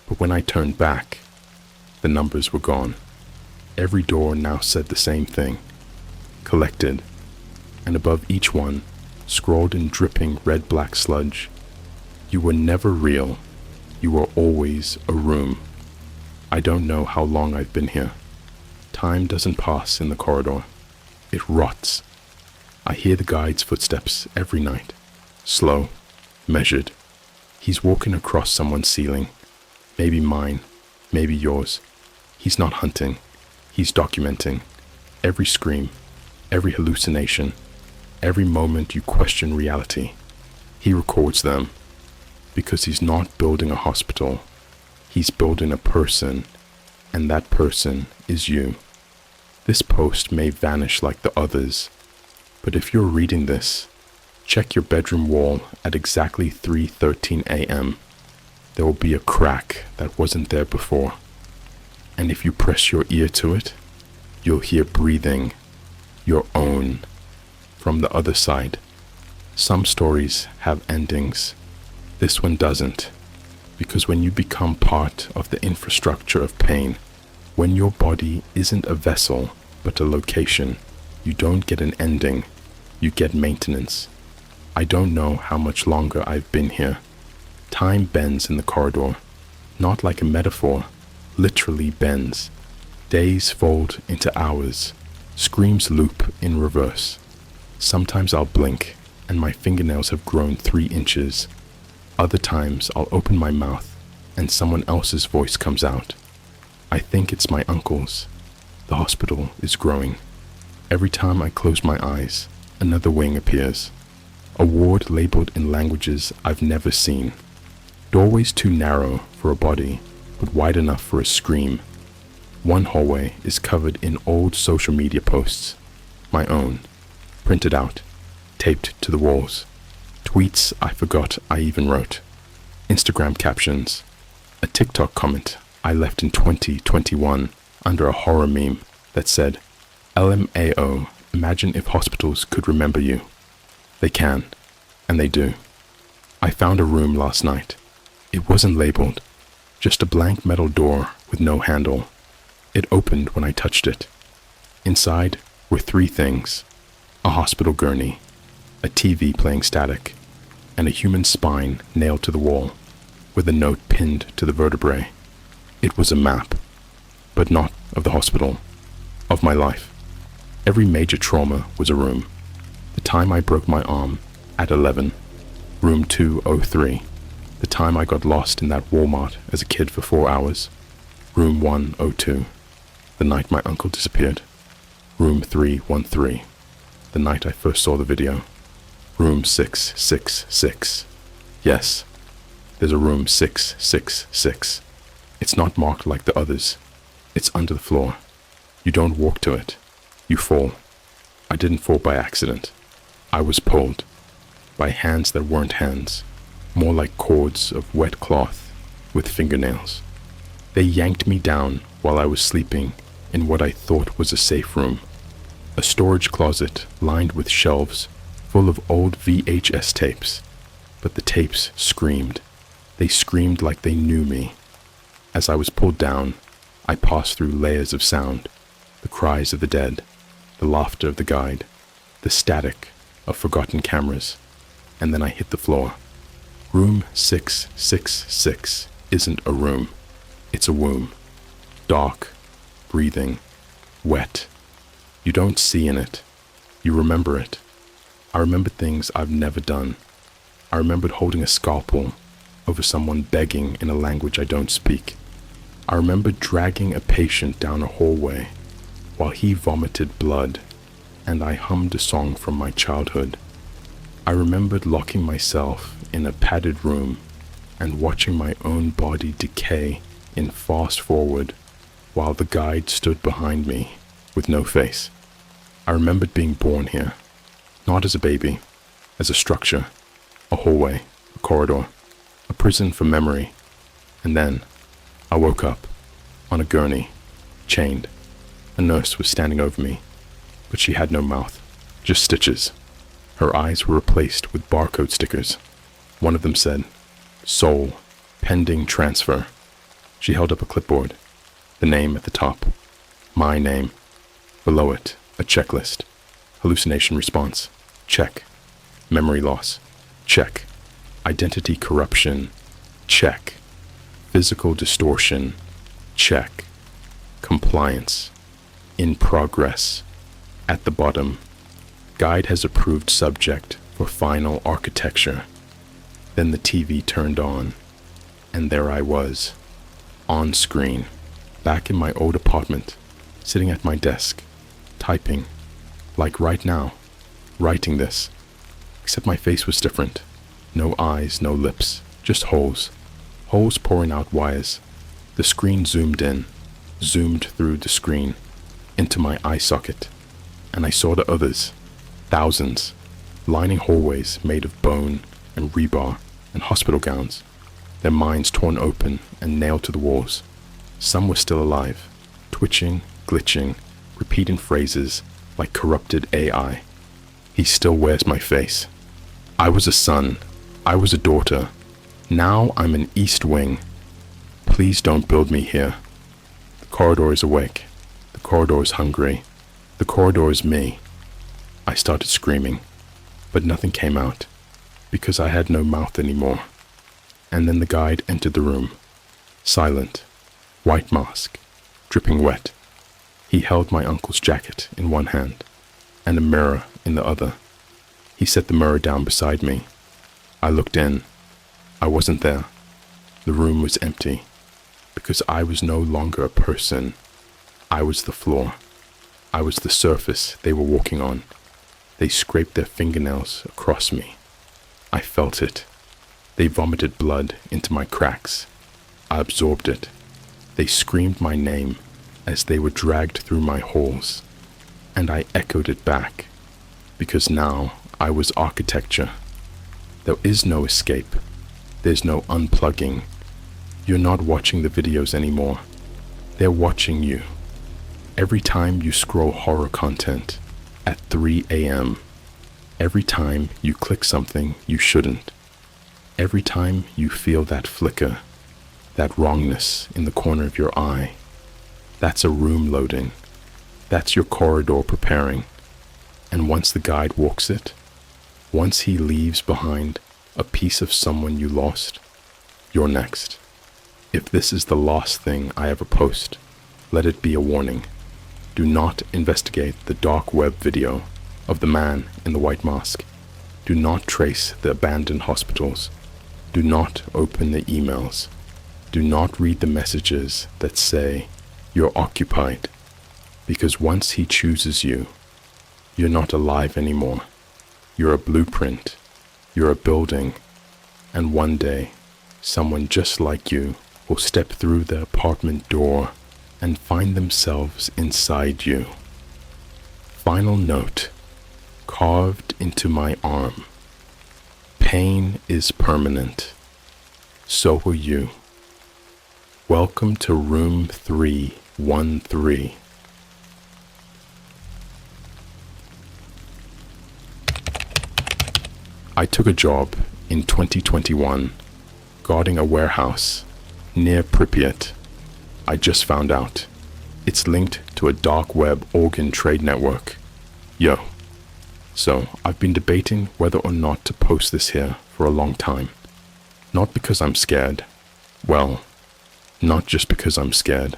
but when I turned back, the numbers were gone. Every door now said the same thing, collected, and above each one, scrawled in dripping red-black sludge, "You were never real. You were always a room." I don't know how long I've been here. Time doesn't pass in the corridor. It rots. I hear the guide's footsteps every night. Slow, measured. He's walking across someone's ceiling. Maybe mine, maybe yours. He's not hunting. He's documenting. Every scream, every hallucination, every moment you question reality. He records them. Because he's not building a hospital. He's building a person, and that person is you. This post may vanish like the others, but if you're reading this, check your bedroom wall at exactly 3:13 a.m. There will be a crack that wasn't there before. And if you press your ear to it, you'll hear breathing, your own, from the other side. Some stories have endings. This one doesn't. Because when you become part of the infrastructure of pain, when your body isn't a vessel but a location, you don't get an ending, you get maintenance. I don't know how much longer I've been here. Time bends in the corridor, not like a metaphor, literally bends. Days fold into hours, screams loop in reverse. Sometimes I'll blink and my fingernails have grown 3 inches. Other times I'll open my mouth and someone else's voice comes out. I think it's my uncle's. The hospital is growing. Every time I close my eyes, another wing appears. A ward labeled in languages I've never seen. Doorways too narrow for a body, but wide enough for a scream. One hallway is covered in old social media posts. My own. Printed out. Taped to the walls. Tweets I forgot I even wrote. Instagram captions. A TikTok comment I left in 2021 under a horror meme that said, "LMAO, imagine if hospitals could remember you." They can, and they do. I found a room last night. It wasn't labeled, just a blank metal door with no handle. It opened when I touched it. Inside were 3 things: a hospital gurney, a TV playing static, and a human spine nailed to the wall, with a note pinned to the vertebrae. It was a map, but not of the hospital, of my life. Every major trauma was a room. The time I broke my arm, at 11, room 203. The time I got lost in that Walmart as a kid for 4 hours, room 102. The night my uncle disappeared, room 313. The night I first saw the video, room 666. Yes, there's a room 666. It's not marked like the others. It's under the floor. You don't walk to it. You fall. I didn't fall by accident. I was pulled by hands that weren't hands, more like cords of wet cloth with fingernails. They yanked me down while I was sleeping in what I thought was a safe room, a storage closet lined with shelves full of old VHS tapes. But the tapes screamed. They screamed like they knew me. As I was pulled down, I passed through layers of sound, the cries of the dead, the laughter of the guide, the static of forgotten cameras, and then I hit the floor. Room 666 isn't a room. It's a womb. Dark, breathing, wet. You don't see in it. You remember it. I remembered things I've never done. I remembered holding a scalpel over someone begging in a language I don't speak. I remembered dragging a patient down a hallway while he vomited blood and I hummed a song from my childhood. I remembered locking myself in a padded room and watching my own body decay in fast forward while the guide stood behind me with no face. I remembered being born here, not as a baby, as a structure, a hallway, a corridor, a prison for memory. And then I woke up on a gurney, chained. A nurse was standing over me, but she had no mouth, just stitches. Her eyes were replaced with barcode stickers. One of them said, "Soul, pending transfer." She held up a clipboard, the name at the top, my name. Below it, a checklist. Hallucination response, check. Memory loss, check. Identity corruption, check. Physical distortion, check. Compliance, in progress. At the bottom, guide has approved subject for final architecture. Then the TV turned on, and there I was, on screen, back in my old apartment, sitting at my desk, typing, like right now, writing this, except my face was different. No eyes, no lips, just holes pouring out wires. The screen zoomed in, zoomed through the screen, into my eye socket, and I saw the others, thousands, lining hallways made of bone and rebar and hospital gowns, their minds torn open and nailed to the walls. Some were still alive, twitching, glitching, repeating phrases like corrupted AI. He still wears my face. I was a son. I was a daughter. Now I'm an East Wing. Please don't build me here. The corridor is awake. The corridor is hungry. The corridor is me. I started screaming, but nothing came out, because I had no mouth anymore. And then the guide entered the room, silent, white mask, dripping wet. He held my uncle's jacket in one hand, and a mirror in the other. He set the mirror down beside me. I looked in. I wasn't there. The room was empty, because I was no longer a person. I was the floor. I was the surface they were walking on. They scraped their fingernails across me. I felt it. They vomited blood into my cracks. I absorbed it. They screamed my name as they were dragged through my holes, and I echoed it back, because now I was architecture. There is no escape. There's no unplugging. You're not watching the videos anymore. They're watching you. Every time you scroll horror content at 3 a.m., every time you click something you shouldn't, every time you feel that flicker, that wrongness in the corner of your eye, that's a room loading. That's your corridor preparing. And once the guide walks it, once he leaves behind a piece of someone you lost, you're next. If this is the last thing I ever post, let it be a warning. Do not investigate the dark web video of the man in the white mask. Do not trace the abandoned hospitals. Do not open the emails. Do not read the messages that say you're occupied, because once he chooses you, you're not alive anymore. You're a blueprint. You're a building. And one day, someone just like you will step through the apartment door and find themselves inside you. Final note, carved into my arm. Pain is permanent. So are you. Welcome to room 313. I took a job in 2021 guarding a warehouse near Pripyat. I just found out it's linked to a dark web organ trade network. Yo. So I've been debating whether or not to post this here for a long time. Not because I'm scared. Well, not just because I'm scared,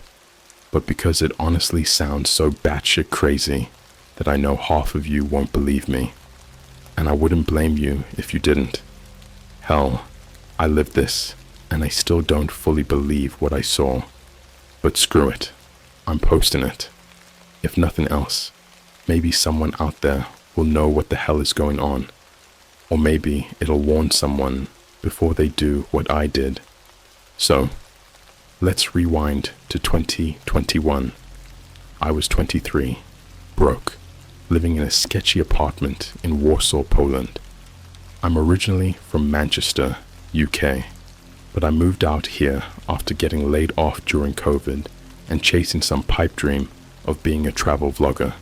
but because it honestly sounds so batshit crazy that I know half of you won't believe me. And I wouldn't blame you if you didn't. Hell, I lived this, and I still don't fully believe what I saw. But screw it. I'm posting it. If nothing else, Maybe someone out there will know what the hell is going on. Or maybe it'll warn someone before they do what I did. So, let's rewind to 2021. I was 23, broke, living in a sketchy apartment in Warsaw, Poland. I'm originally from Manchester, UK, but I moved out here after getting laid off during COVID and chasing some pipe dream of being a travel vlogger.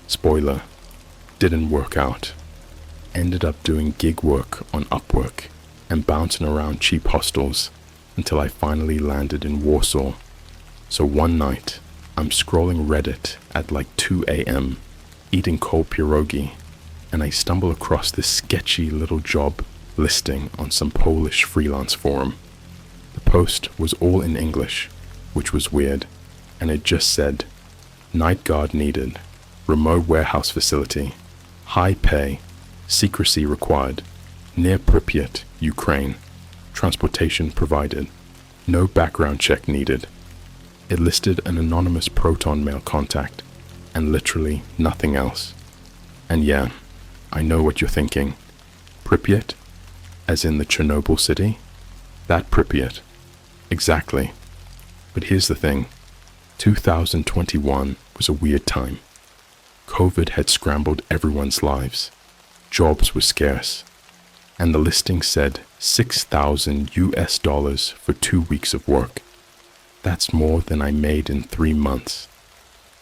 Spoiler, didn't work out. Ended up doing gig work on Upwork and bouncing around cheap hostels until I finally landed in Warsaw. So one night, I'm scrolling Reddit at like 2 a.m., eating cold pierogi, and I stumble across this sketchy little job listing on some Polish freelance forum. The post was all in English, which was weird, and it just said, "Night guard needed, remote warehouse facility, high pay, secrecy required, near Pripyat, Ukraine, transportation provided, no background check needed." It listed an anonymous Proton Mail contact, and literally nothing else. And yeah, I know what you're thinking. Pripyat? As in the Chernobyl city? That Pripyat. Exactly. But here's the thing. 2021 was a weird time. COVID had scrambled everyone's lives. Jobs were scarce. And the listing said $6,000 for 2 weeks of work. That's more than I made in 3 months.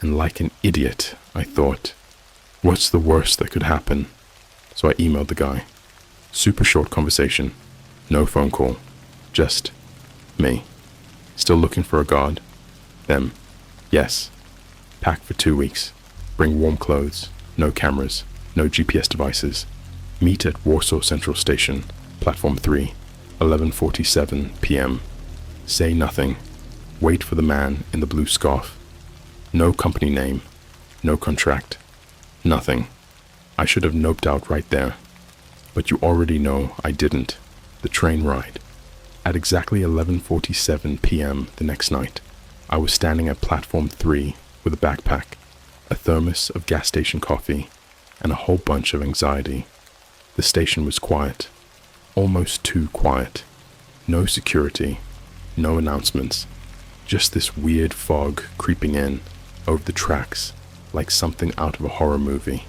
And like an idiot, I thought, what's the worst that could happen? So I emailed the guy. Super short conversation. No phone call. Just me. Still looking for a guard? Them. Yes. Pack for 2 weeks. Bring warm clothes. No cameras. No GPS devices. Meet at Warsaw Central Station, Platform 3, 11:47 p.m. Say nothing. Wait for the man in the blue scarf. No company name. No contract. Nothing. I should have noped out right there. But you already know I didn't. The train ride. At exactly 11:47 p.m. the next night, I was standing at Platform 3 with a backpack, a thermos of gas station coffee, and a whole bunch of anxiety. The station was quiet. Almost too quiet. No security. No announcements. Just this weird fog creeping in over the tracks like something out of a horror movie.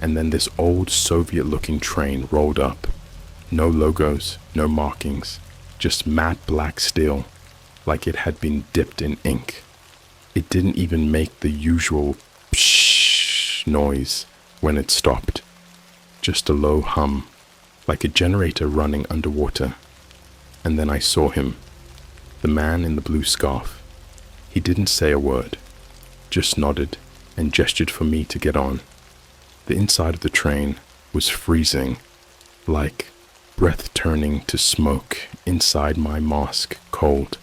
And then this old Soviet-looking train rolled up. No logos, no markings, just matte black steel, like it had been dipped in ink. It didn't even make the usual pshh noise when it stopped. Just a low hum, like a generator running underwater. And then I saw him, the man in the blue scarf. He didn't say a word, just nodded and gestured for me to get on. The inside of the train was freezing, like breath turning to smoke inside my mask, cold.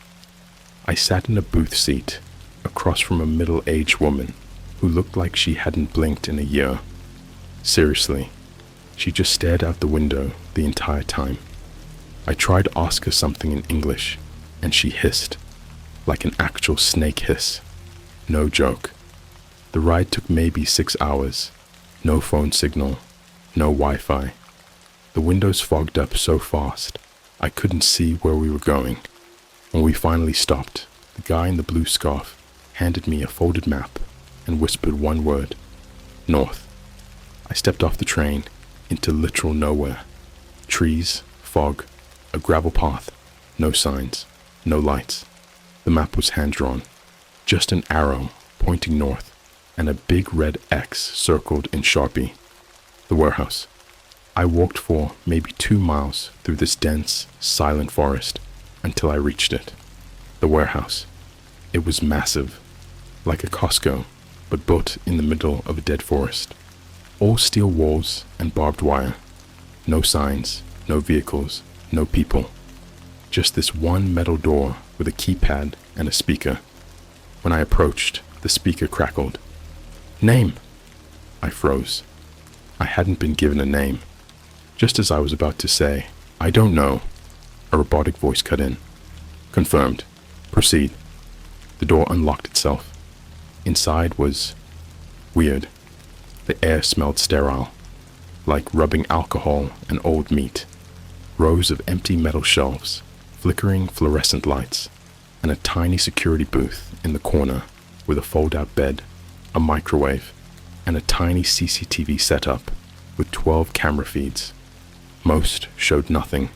I sat in a booth seat, across from a middle-aged woman who looked like she hadn't blinked in a year. Seriously, she just stared out the window the entire time. I tried to ask her something in English, and she hissed, like an actual snake hiss. No joke. The ride took maybe 6 hours. No phone signal, no Wi-Fi. The windows fogged up so fast, I couldn't see where we were going. When we finally stopped, the guy in the blue scarf handed me a folded map and whispered one word, north. I stepped off the train into literal nowhere. Trees, fog, a gravel path, no signs, no lights. The map was hand-drawn, just an arrow pointing north and a big red X circled in Sharpie. The warehouse. I walked for maybe 2 miles through this dense, silent forest until I reached it. The warehouse. It was massive, like a Costco, but built in the middle of a dead forest. All steel walls and barbed wire. No signs, no vehicles, no people. Just this one metal door with a keypad and a speaker. When I approached, the speaker crackled. Name! I froze. I hadn't been given a name. Just as I was about to say, I don't know, a robotic voice cut in. Confirmed. Proceed. The door unlocked itself. Inside was weird. The air smelled sterile, like rubbing alcohol and old meat. Rows of empty metal shelves, flickering fluorescent lights, and a tiny security booth in the corner with a fold-out bed, a microwave, and a tiny CCTV setup with 12 camera feeds. Most showed nothing,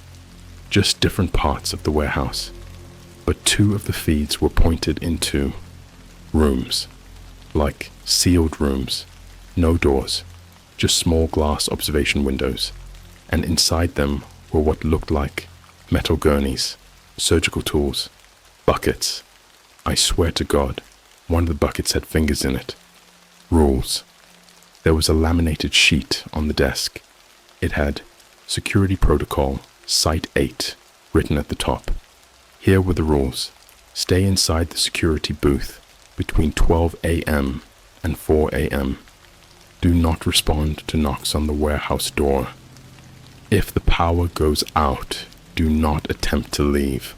just different parts of the warehouse. But 2 of the feeds were pointed into rooms, like sealed rooms, no doors, just small glass observation windows, and inside them were what looked like metal gurneys, surgical tools, buckets. I swear to God, one of the buckets had fingers in it. Rules. There was a laminated sheet on the desk. It had Security Protocol Site 8 written at the top. Here were the rules. Stay inside the security booth between 12 a.m. and 4 a.m. Do not respond to knocks on the warehouse door. If the power goes out, do not attempt to leave.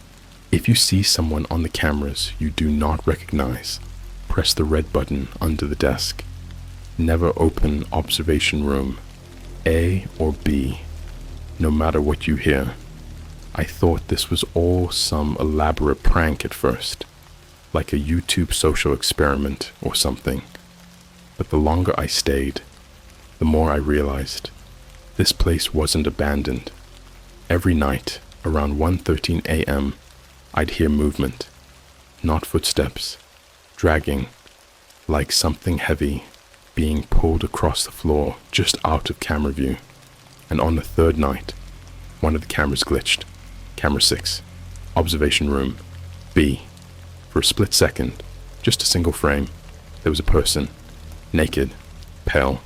If you see someone on the cameras you do not recognize, press the red button under the desk. Never open observation room A or B, no matter what you hear. I thought this was all some elaborate prank at first, like a YouTube social experiment or something. But the longer I stayed, the more I realized this place wasn't abandoned. Every night, around 1:13 a.m., I'd hear movement, not footsteps, dragging, like something heavy being pulled across the floor just out of camera view. And on the 3rd night, one of the cameras glitched. Camera 6, observation room B. For a split second, just a single frame, there was a person, naked, pale,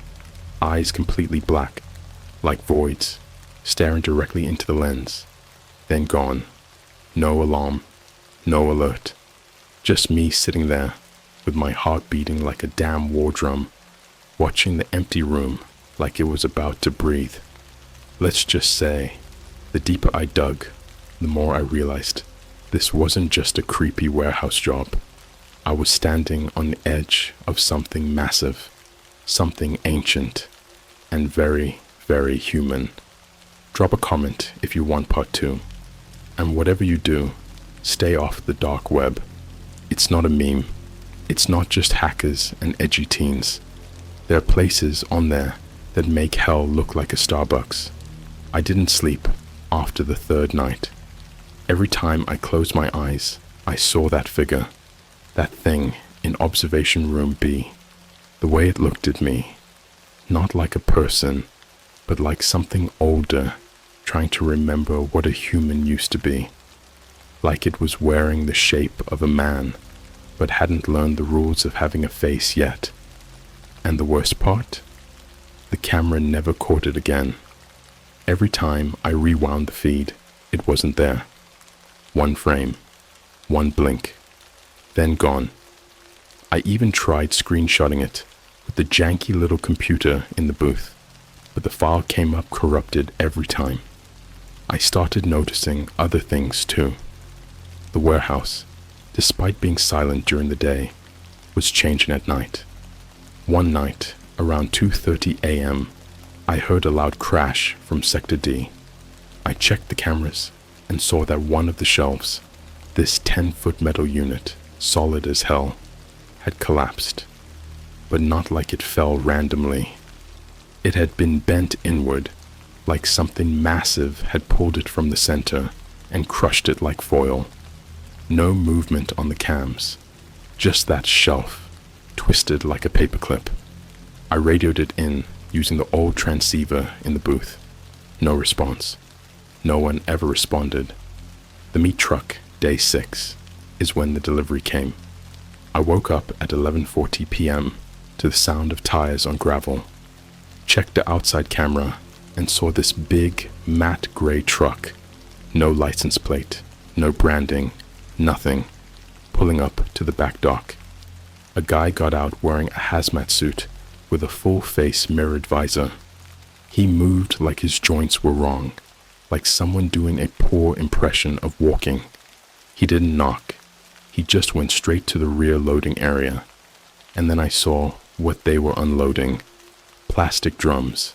eyes completely black, like voids, staring directly into the lens. Then gone. No alarm, no alert. Just me sitting there, with my heart beating like a damn war drum, watching the empty room like it was about to breathe. Let's just say, the deeper I dug, the more I realized this wasn't just a creepy warehouse job. I was standing on the edge of something massive, something ancient, and very, very human. Drop a comment if you want part 2. And whatever you do, stay off the dark web. It's not a meme. It's not just hackers and edgy teens. There are places on there that make hell look like a Starbucks. I didn't sleep after the 3rd night. Every time I closed my eyes, I saw that figure, that thing in observation room B. The way it looked at me, not like a person, but like something older, trying to remember what a human used to be. Like it was wearing the shape of a man, but hadn't learned the rules of having a face yet. And the worst part? The camera never caught it again. Every time I rewound the feed, it wasn't there. One frame, one blink, then gone. I even tried screenshotting it with the janky little computer in the booth, but the file came up corrupted every time. I started noticing other things too. The warehouse, despite being silent during the day, was changing at night. One night, around 2:30 a.m., I heard a loud crash from Sector D. I checked the cameras and saw that one of the shelves, this 10-foot metal unit, solid as hell, had collapsed, but not like it fell randomly. It had been bent inward, like something massive had pulled it from the center and crushed it like foil. No movement on the cams, just that shelf, twisted like a paperclip. I radioed it in using the old transceiver in the booth. No response. No one ever responded. The meat truck, day 6, is when the delivery came. I woke up at 11:40 p.m. to the sound of tires on gravel. Checked the outside camera and saw this big, matte gray truck. No license plate, no branding, nothing, pulling up to the back dock. A guy got out wearing a hazmat suit with a full-face mirrored visor. He moved like his joints were wrong, like someone doing a poor impression of walking. He didn't knock. He just went straight to the rear loading area. And then I saw what they were unloading. Plastic drums.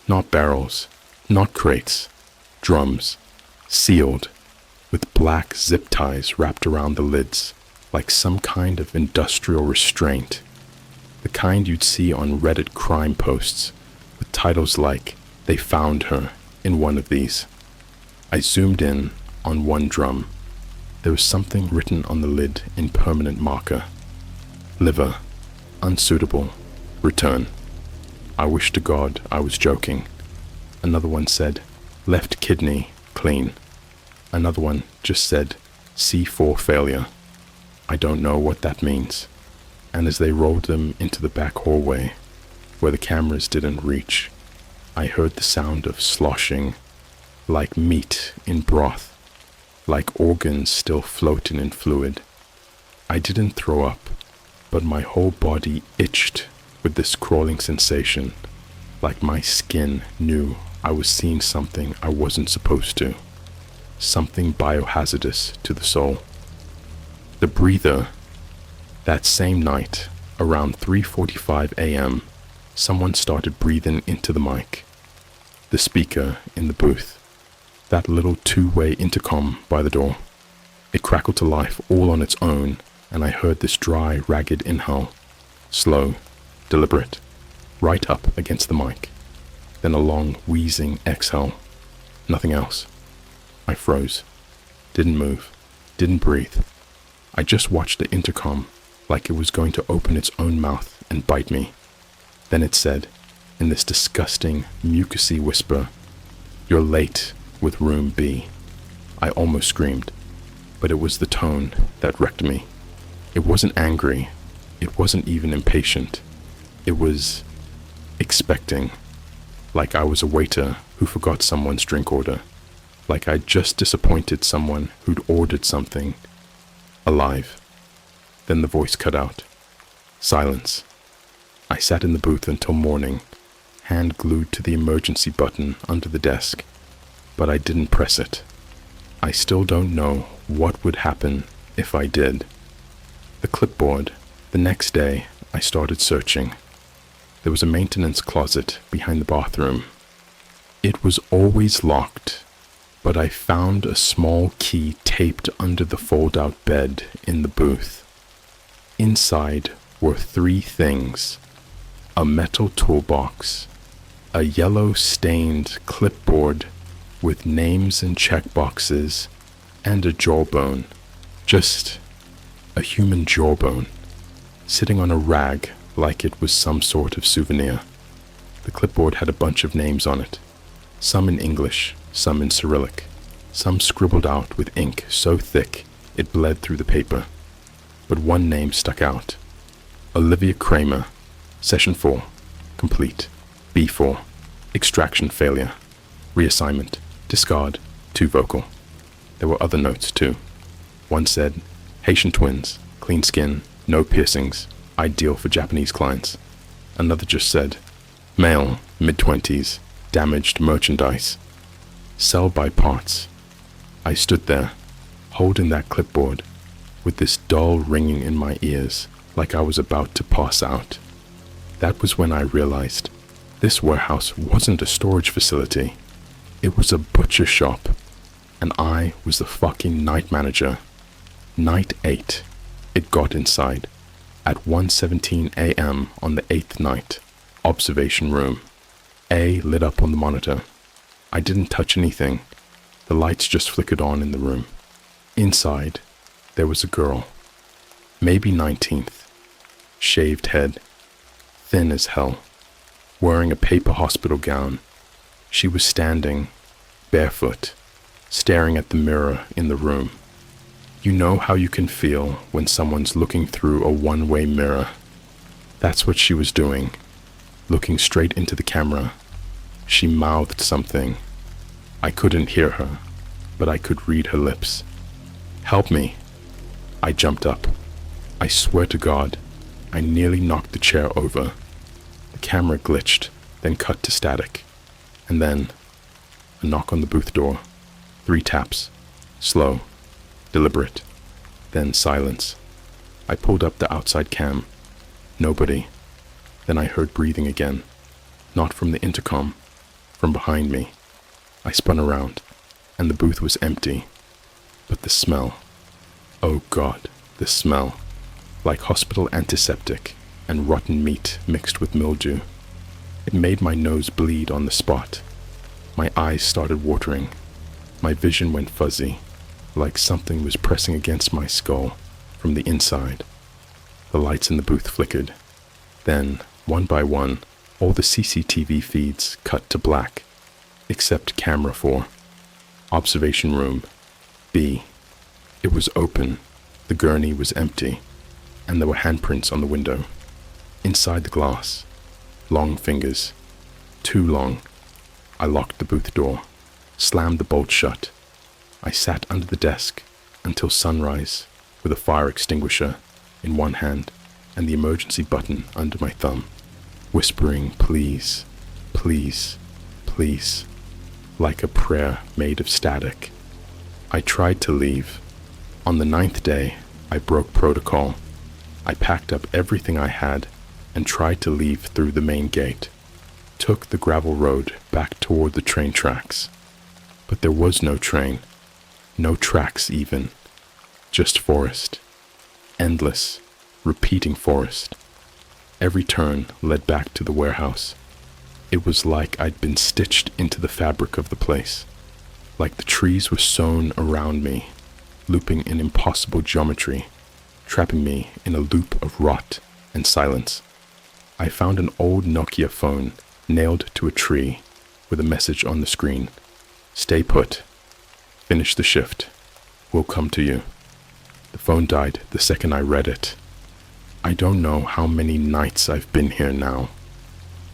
Not barrels. Not crates. Drums. Sealed. With black zip ties wrapped around the lids, like some kind of industrial restraint. The kind you'd see on Reddit crime posts, with titles like, "They found her" in one of these. I zoomed in on one drum. There was something written on the lid in permanent marker. Liver. Unsuitable. Return. I wish to God I was joking. Another one said, left kidney, clean. Another one just said, C4 failure. I don't know what that means. And as they rolled them into the back hallway, where the cameras didn't reach, I heard the sound of sloshing, like meat in broth, like organs still floating in fluid. I didn't throw up, but my whole body itched with this crawling sensation, like my skin knew I was seeing something I wasn't supposed to, something biohazardous to the soul. The breather. That same night, around 3:45 a.m., someone started breathing into the mic. The speaker in the booth. That little two-way intercom by the door. It crackled to life all on its own, and I heard this dry, ragged inhale. Slow, deliberate, right up against the mic. Then a long, wheezing exhale. Nothing else. I froze. Didn't move. Didn't breathe. I just watched the intercom like it was going to open its own mouth and bite me. Then it said, in this disgusting, mucusy whisper, "You're late with room B." I almost screamed, but it was the tone that wrecked me. It wasn't angry. It wasn't even impatient. It was expecting, like I was a waiter who forgot someone's drink order, like I'd just disappointed someone who'd ordered something. Alive. Then the voice cut out. Silence. I sat in the booth until morning, hand glued to the emergency button under the desk, but I didn't press it. I still don't know what would happen if I did. The clipboard. The next day, I started searching. There was a maintenance closet behind the bathroom. It was always locked, but I found a small key taped under the fold-out bed in the booth. Inside were 3 things: a metal toolbox, a yellow-stained clipboard with names and checkboxes, and a jawbone, just a human jawbone, sitting on a rag like it was some sort of souvenir. The clipboard had a bunch of names on it, some in English, some in Cyrillic, some scribbled out with ink so thick it bled through the paper. But one name stuck out. Olivia Kramer, Session 4, complete, B4, extraction failure, reassignment, discard, 2 vocal. There were other notes too. One said, Haitian twins, clean skin, no piercings, ideal for Japanese clients. Another just said, male, mid-20s, damaged merchandise, sell by parts. I stood there, holding that clipboard, with this dull ringing in my ears, like I was about to pass out. That was when I realized this warehouse wasn't a storage facility. It was a butcher shop, and I was the fucking night manager. Night 8. It got inside. At 1:17 a.m. on the 8th night. Observation room. A lit up on the monitor. I didn't touch anything. The lights just flickered on in the room. Inside, there was a girl. Maybe 19th. Shaved head. Thin as hell. Wearing a paper hospital gown. She was standing, barefoot, staring at the mirror in the room. You know how you can feel when someone's looking through a one-way mirror. That's what she was doing, looking straight into the camera. She mouthed something. I couldn't hear her, but I could read her lips. Help me. I jumped up. I swear to God, I nearly knocked the chair over. The camera glitched, then cut to static. And then, a knock on the booth door. 3 taps. Slow. Deliberate. Then silence. I pulled up the outside cam. Nobody. Then I heard breathing again. Not from the intercom, from behind me. I spun around, and the booth was empty. But the smell, oh God, the smell, like hospital antiseptic and rotten meat mixed with mildew. It made my nose bleed on the spot. My eyes started watering. My vision went fuzzy, like something was pressing against my skull from the inside. The lights in the booth flickered. Then, one by one, all the CCTV feeds cut to black, except camera 4. Observation room, B. It was open, the gurney was empty, and there were handprints on the window. Inside the glass, long fingers, too long. I locked the booth door, slammed the bolt shut. I sat under the desk until sunrise with a fire extinguisher in one hand and the emergency button under my thumb, whispering please, please, please, like a prayer made of static. I tried to leave. On the 9th day, I broke protocol. I packed up everything I had and tried to leave through the main gate. Took the gravel road back toward the train tracks. But there was no train, no tracks even, just forest. Endless, repeating forest. Every turn led back to the warehouse. It was like I'd been stitched into the fabric of the place, like the trees were sewn around me, looping in impossible geometry, trapping me in a loop of rot and silence. I found an old Nokia phone nailed to a tree with a message on the screen. Stay put. Finish the shift. We'll come to you. The phone died the second I read it. I don't know how many nights I've been here now.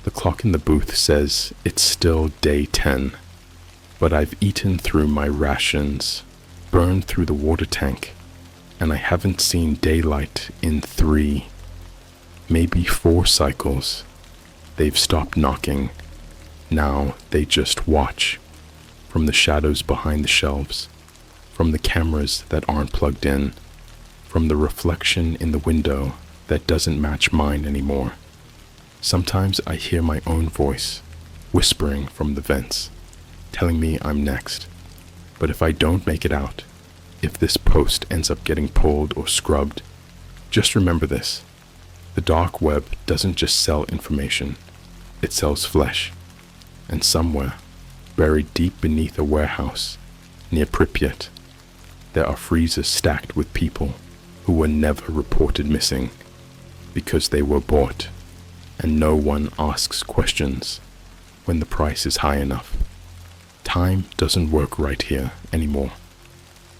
The clock in the booth says it's still day 10, but I've eaten through my rations, burned through the water tank, and I haven't seen daylight in 3, maybe 4 cycles. They've stopped knocking. Now they just watch. From the shadows behind the shelves, from the cameras that aren't plugged in, from the reflection in the window that doesn't match mine anymore. Sometimes I hear my own voice, whispering from the vents, telling me I'm next. But if I don't make it out, if this post ends up getting pulled or scrubbed, just remember this. The dark web doesn't just sell information, it sells flesh. And somewhere, buried deep beneath a warehouse, near Pripyat, there are freezers stacked with people who were never reported missing because they were bought, and no one asks questions when the price is high enough. Time doesn't work right here anymore.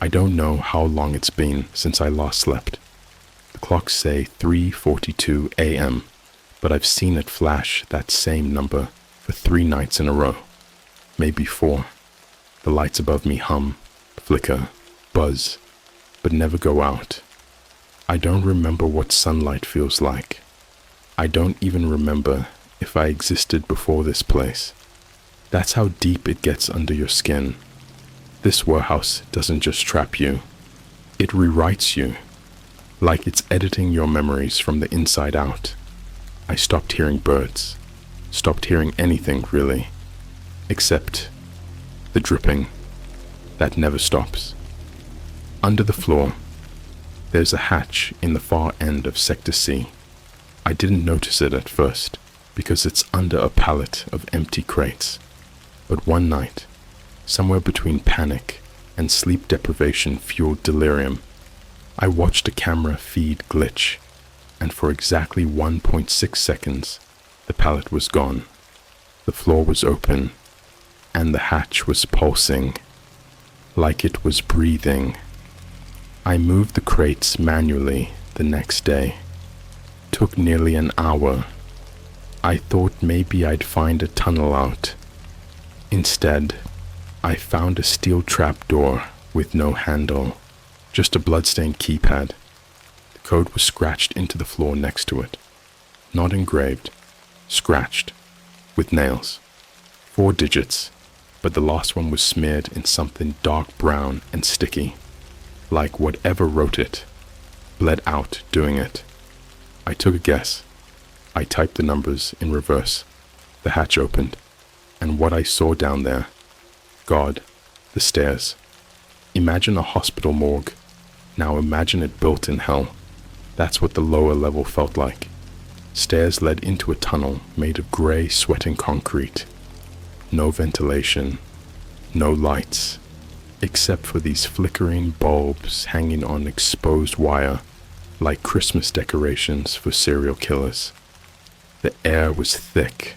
I don't know how long it's been since I last slept. The clocks say 3:42 a.m., but I've seen it flash that same number for 3 nights in a row, maybe 4. The lights above me hum, flicker, buzz, but never go out. I don't remember what sunlight feels like. I don't even remember if I existed before this place. That's how deep it gets under your skin. This warehouse doesn't just trap you, it rewrites you, like it's editing your memories from the inside out. I stopped hearing birds, stopped hearing anything really, except the dripping that never stops. Under the floor, there's a hatch in the far end of Sector C. I didn't notice it at first because it's under a pallet of empty crates. But one night, somewhere between panic and sleep deprivation fueled delirium, I watched a camera feed glitch, and for exactly 1.6 seconds, the pallet was gone. The floor was open, and the hatch was pulsing, like it was breathing. I moved the crates manually the next day. Took nearly an hour. I thought maybe I'd find a tunnel out. Instead, I found a steel trap door with no handle, just a bloodstained keypad. The code was scratched into the floor next to it. Not engraved, scratched, with nails. 4 digits, but the last one was smeared in something dark brown and sticky, like whatever wrote it bled out doing it. I took a guess. I typed the numbers in reverse. The hatch opened, and what I saw down there, God, the stairs. Imagine a hospital morgue. Now imagine it built in hell. That's what the lower level felt like. Stairs led into a tunnel made of grey, sweating concrete. No ventilation, no lights, except for these flickering bulbs hanging on exposed wire like Christmas decorations for serial killers. The air was thick,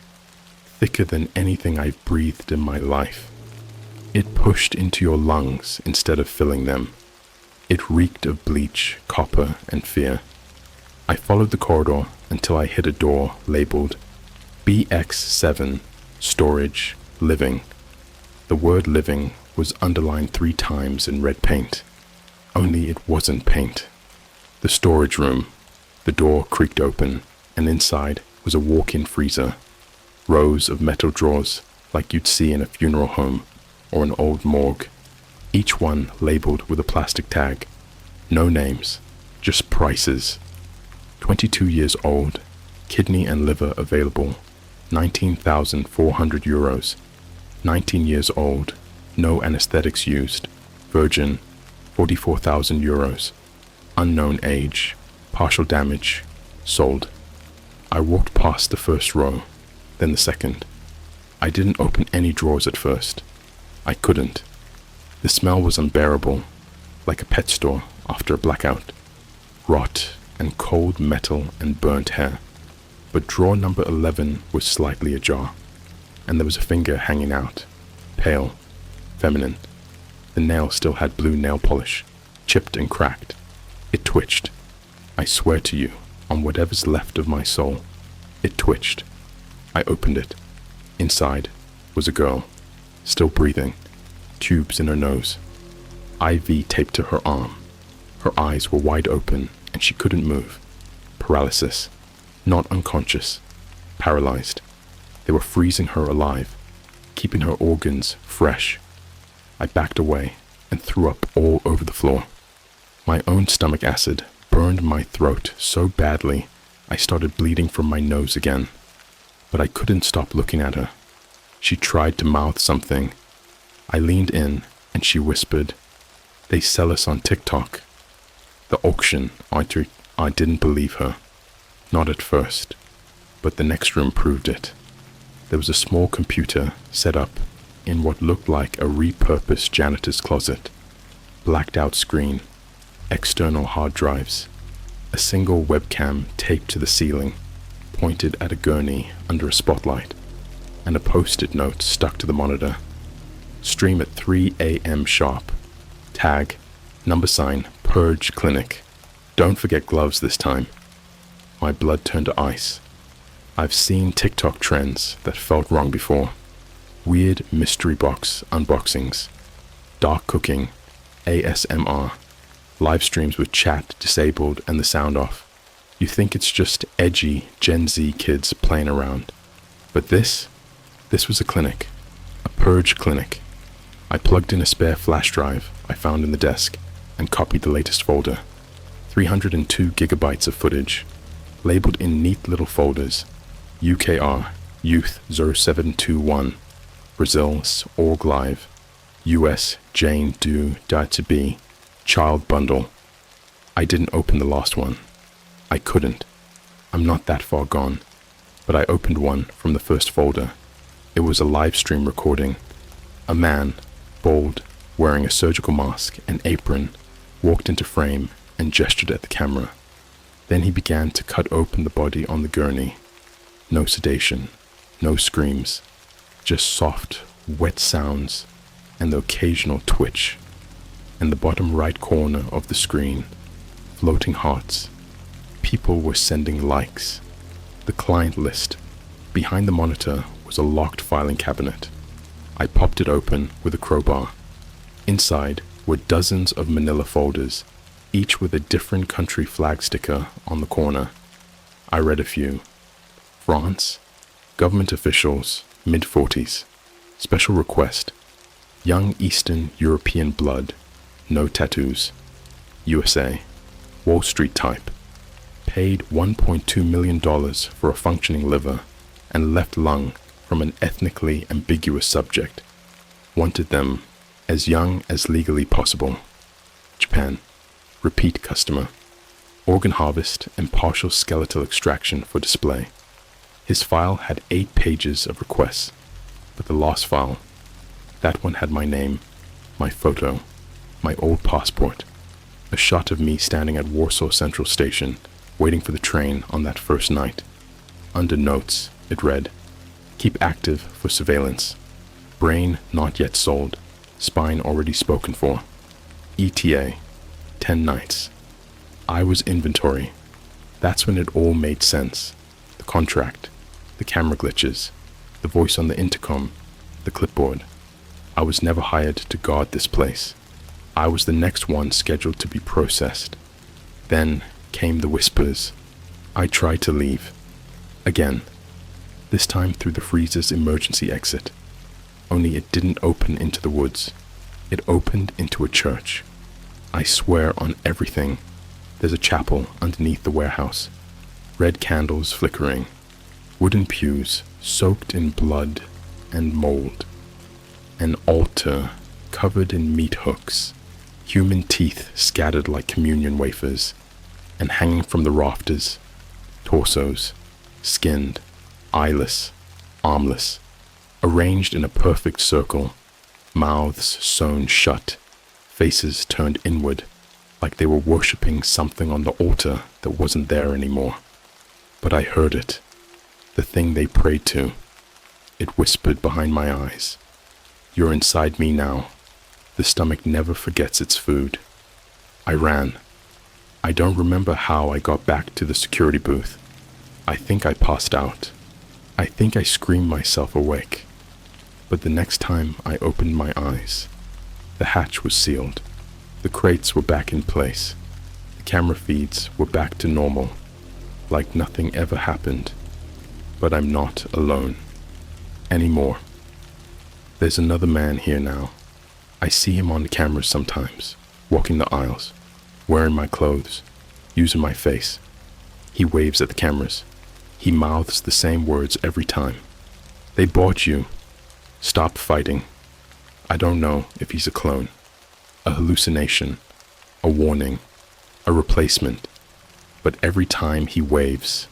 thicker than anything I've breathed in my life. It pushed into your lungs instead of filling them. It reeked of bleach, copper, and fear. I followed the corridor until I hit a door labeled BX7, Storage, Living. The word living was underlined 3 times in red paint. Only it wasn't paint. The storage room. The door creaked open, and inside was a walk-in freezer. Rows of metal drawers like you'd see in a funeral home or an old morgue. Each one labeled with a plastic tag. No names, just prices. 22 years old, kidney and liver available, 19,400 euros. 19 years old, no anesthetics used, virgin, 44,000 euros. Unknown age, partial damage, sold. I walked past the first row, then the second. I didn't open any drawers at first. I couldn't. The smell was unbearable, like a pet store after a blackout. Rot and cold metal and burnt hair. But drawer number 11 was slightly ajar, and there was a finger hanging out, pale, feminine. The nail still had blue nail polish, chipped and cracked. It twitched. I swear to you, on whatever's left of my soul, it twitched. I opened it. Inside was a girl, still breathing, tubes in her nose, IV taped to her arm. Her eyes were wide open and she couldn't move. Paralysis. Not unconscious. Paralyzed. They were freezing her alive, keeping her organs fresh. I backed away and threw up all over the floor. My own stomach acid burned my throat so badly I started bleeding from my nose again. But I couldn't stop looking at her. She tried to mouth something. I leaned in and she whispered, "They sell us on TikTok." The auction, I didn't believe her. Not at first, but the next room proved it. There was a small computer set up in what looked like a repurposed janitor's closet. Blacked out screen, external hard drives, a single webcam taped to the ceiling, pointed at a gurney under a spotlight, and a post-it note stuck to the monitor. Stream at 3 a.m. sharp. Tag, #, Purge Clinic. Don't forget gloves this time. My blood turned to ice. I've seen TikTok trends that felt wrong before. Weird mystery box unboxings, dark cooking, ASMR, live streams with chat disabled and the sound off. You think it's just edgy Gen Z kids playing around. But this was a clinic, a purge clinic. I plugged in a spare flash drive I found in the desk and copied the latest folder. 302 gigabytes of footage, labeled in neat little folders. UKR, Youth 0721, Brazil's Org Live, US Jane Doe Died to Be, Child Bundle. I didn't open the last one. I couldn't. I'm not that far gone. But I opened one from the first folder. It was a live stream recording. A man, bald, wearing a surgical mask and apron, walked into frame and gestured at the camera. Then he began to cut open the body on the gurney. No sedation, no screams, just soft, wet sounds and the occasional twitch. In the bottom right corner of the screen, floating hearts. People were sending likes. The client list. Behind the monitor was a locked filing cabinet. I popped it open with a crowbar. Inside were dozens of manila folders, each with a different country flag sticker on the corner. I read a few. France, government officials, mid-40s. Special request. Young Eastern European blood, no tattoos. USA, Wall Street type. Paid $1.2 million for a functioning liver and left lung from an ethnically ambiguous subject. Wanted them as young as legally possible. Japan. Repeat customer. Organ harvest and partial skeletal extraction for display. His file had 8 pages of requests, but the last file, that one had my name, my photo, my old passport, a shot of me standing at Warsaw Central Station, waiting for the train on that first night. Under notes, it read, "Keep active for surveillance. Brain not yet sold. Spine already spoken for. ETA, 10 nights." I was inventory. That's when it all made sense. The contract, the camera glitches, the voice on the intercom, the clipboard. I was never hired to guard this place. I was the next one scheduled to be processed. Then came the whispers. I tried to leave. Again. This time through the freezer's emergency exit. Only it didn't open into the woods. It opened into a church. I swear on everything. There's a chapel underneath the warehouse. Red candles flickering. Wooden pews soaked in blood and mold. An altar covered in meat hooks. Human teeth scattered like communion wafers. And hanging from the rafters, torsos, skinned, eyeless, armless, arranged in a perfect circle, mouths sewn shut, faces turned inward, like they were worshipping something on the altar that wasn't there anymore. But I heard it, the thing they prayed to. It whispered behind my eyes, "You're inside me now. The stomach never forgets its food." I ran. I don't remember how I got back to the security booth. I think I passed out. I think I screamed myself awake. But the next time I opened my eyes, the hatch was sealed. The crates were back in place. The camera feeds were back to normal, like nothing ever happened. But I'm not alone. Anymore. There's another man here now. I see him on the cameras sometimes, walking the aisles, wearing my clothes, using my face. He waves at the cameras. He mouths the same words every time. "They bought you. Stop fighting." I don't know if he's a clone, a hallucination, a warning, a replacement. But every time he waves,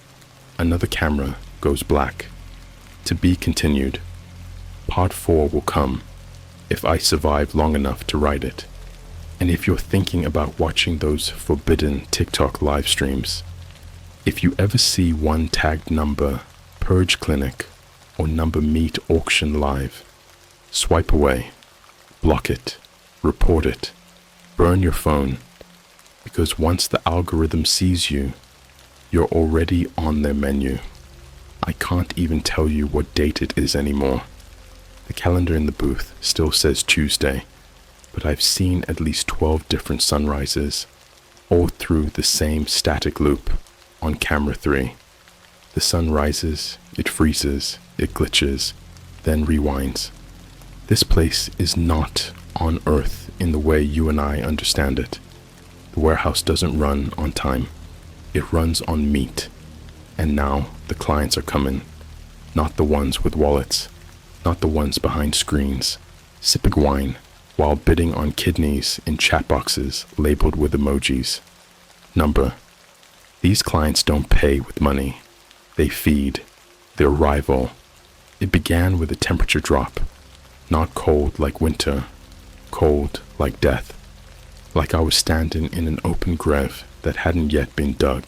another camera goes black. To be continued. Part 4 will come, if I survive long enough to write it. And if you're thinking about watching those forbidden TikTok live streams, if you ever see one tagged number Purge Clinic or number Meat Auction Live, swipe away, block it, report it, burn your phone, because once the algorithm sees you, you're already on their menu. I can't even tell you what date it is anymore. The calendar in the booth still says Tuesday, but I've seen at least 12 different sunrises, all through the same static loop on camera 3. The sun rises, it freezes, it glitches, then rewinds. This place is not on Earth in the way you and I understand it. The warehouse doesn't run on time. It runs on meat. And now the clients are coming. Not the ones with wallets. Not the ones behind screens, sipping wine while bidding on kidneys in chat boxes labeled with emojis. Number. These clients don't pay with money. They feed. Their rival. It began with a temperature drop. Not cold like winter. Cold like death. Like I was standing in an open grave that hadn't yet been dug.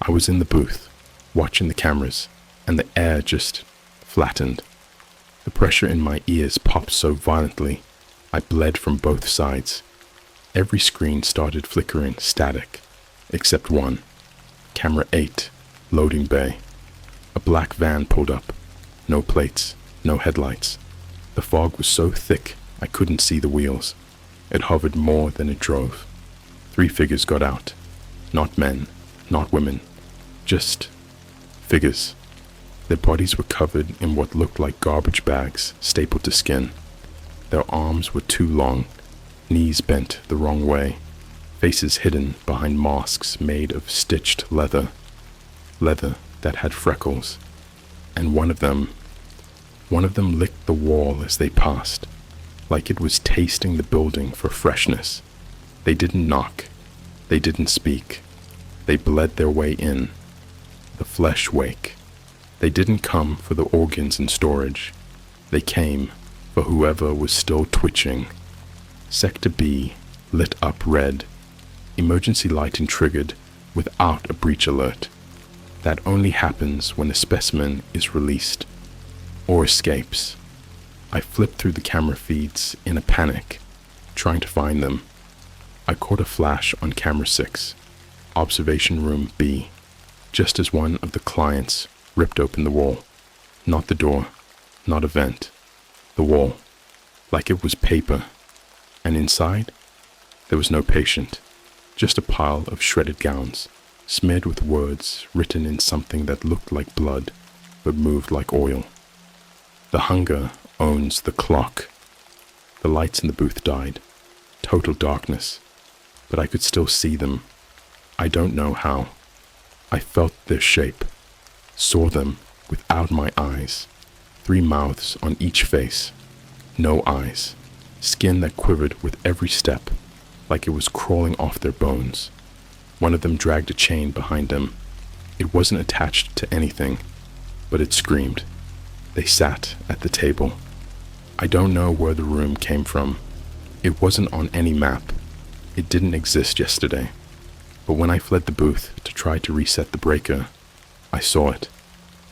I was in the booth, watching the cameras, and the air just flattened. The pressure in my ears popped so violently, I bled from both sides. Every screen started flickering static, except one. Camera 8, loading bay. A black van pulled up. No plates, no headlights. The fog was so thick, I couldn't see the wheels. It hovered more than it drove. 3 figures got out. Not men, not women. Just figures. Their bodies were covered in what looked like garbage bags stapled to skin. Their arms were too long, knees bent the wrong way, faces hidden behind masks made of stitched leather that had freckles, and one of them, One of them licked the wall as they passed, like it was tasting the building for freshness. They didn't knock. They didn't speak. They bled their way in. The flesh wake. They didn't come for the organs in storage. They came for whoever was still twitching. Sector B lit up red. Emergency lighting triggered without a breach alert. That only happens when a specimen is released or escapes. I flipped through the camera feeds in a panic, trying to find them. I caught a flash on camera 6, observation room B, just as one of the clients ripped open the wall. Not the door, not a vent. The wall, like it was paper. And inside, there was no patient, just a pile of shredded gowns, smeared with words written in something that looked like blood, but moved like oil. The hunger owns the clock. The lights in the booth died. Total darkness. But I could still see them. I don't know how. I felt their shape. Saw them without my eyes. 3 mouths on each face. No eyes. Skin that quivered with every step, like it was crawling off their bones. One of them dragged a chain behind them. It wasn't attached to anything, but it screamed. They sat at the table. I don't know where the room came from. It wasn't on any map. It didn't exist yesterday. But when I fled the booth to try to reset the breaker, I saw it.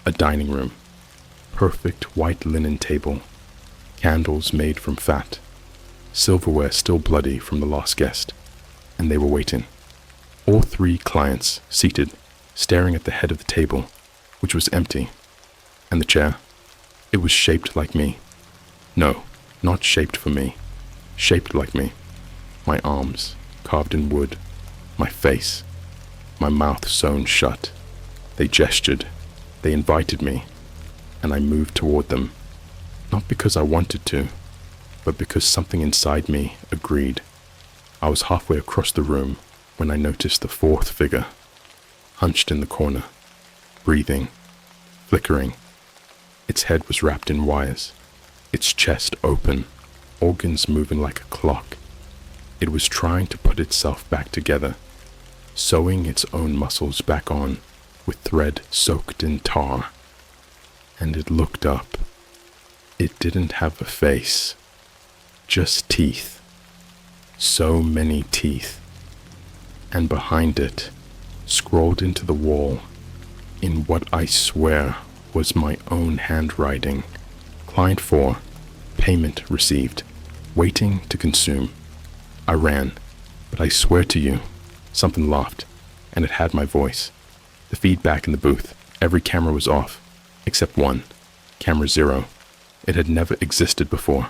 A dining room. Perfect white linen table. Candles made from fat. Silverware still bloody from the last guest. And they were waiting. All 3 clients seated, staring at the head of the table, which was empty. And the chair? It was shaped like me. No, not shaped for me. Shaped like me. My arms, carved in wood. My face. My mouth sewn shut. They gestured. They invited me. And I moved toward them. Not because I wanted to, but because something inside me agreed. I was halfway across the room when I noticed the 4th figure, hunched in the corner, breathing, flickering. Its head was wrapped in wires, its chest open, organs moving like a clock. It was trying to put itself back together, sewing its own muscles back on with thread soaked in tar. And it looked up. It didn't have a face, just teeth. So many teeth. And behind it, scrawled into the wall, in what I swear was my own handwriting, Client 4, payment received, waiting to consume. I ran, but I swear to you, something laughed, and it had my voice. The feedback in the booth, every camera was off, except one, camera 0. It had never existed before.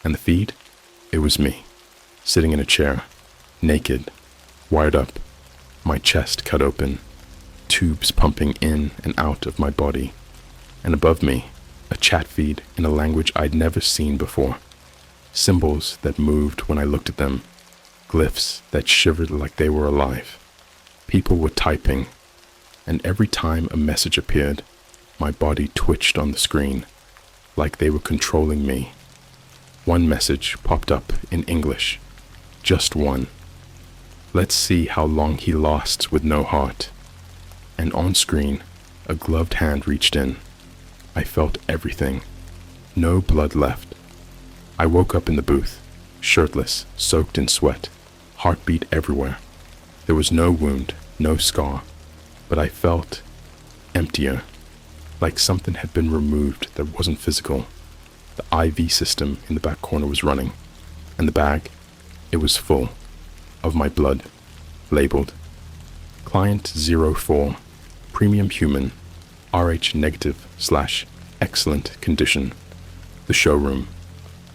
And the feed? It was me, sitting in a chair, naked, wired up, my chest cut open, tubes pumping in and out of my body, and above me, a chat feed in a language I'd never seen before. Symbols that moved when I looked at them, glyphs that shivered like they were alive. People were typing, and every time a message appeared, my body twitched on the screen, like they were controlling me. One message popped up in English, just one. Let's see how long he lasts with no heart. And on screen, a gloved hand reached in. I felt everything. No blood left. I woke up in the booth, shirtless, soaked in sweat, heartbeat everywhere. There was no wound, no scar, but I felt emptier, like something had been removed that wasn't physical. The IV system in the back corner was running, and the bag, it was full of my blood, labeled Client 04, Premium Human, RH negative / excellent condition. The showroom.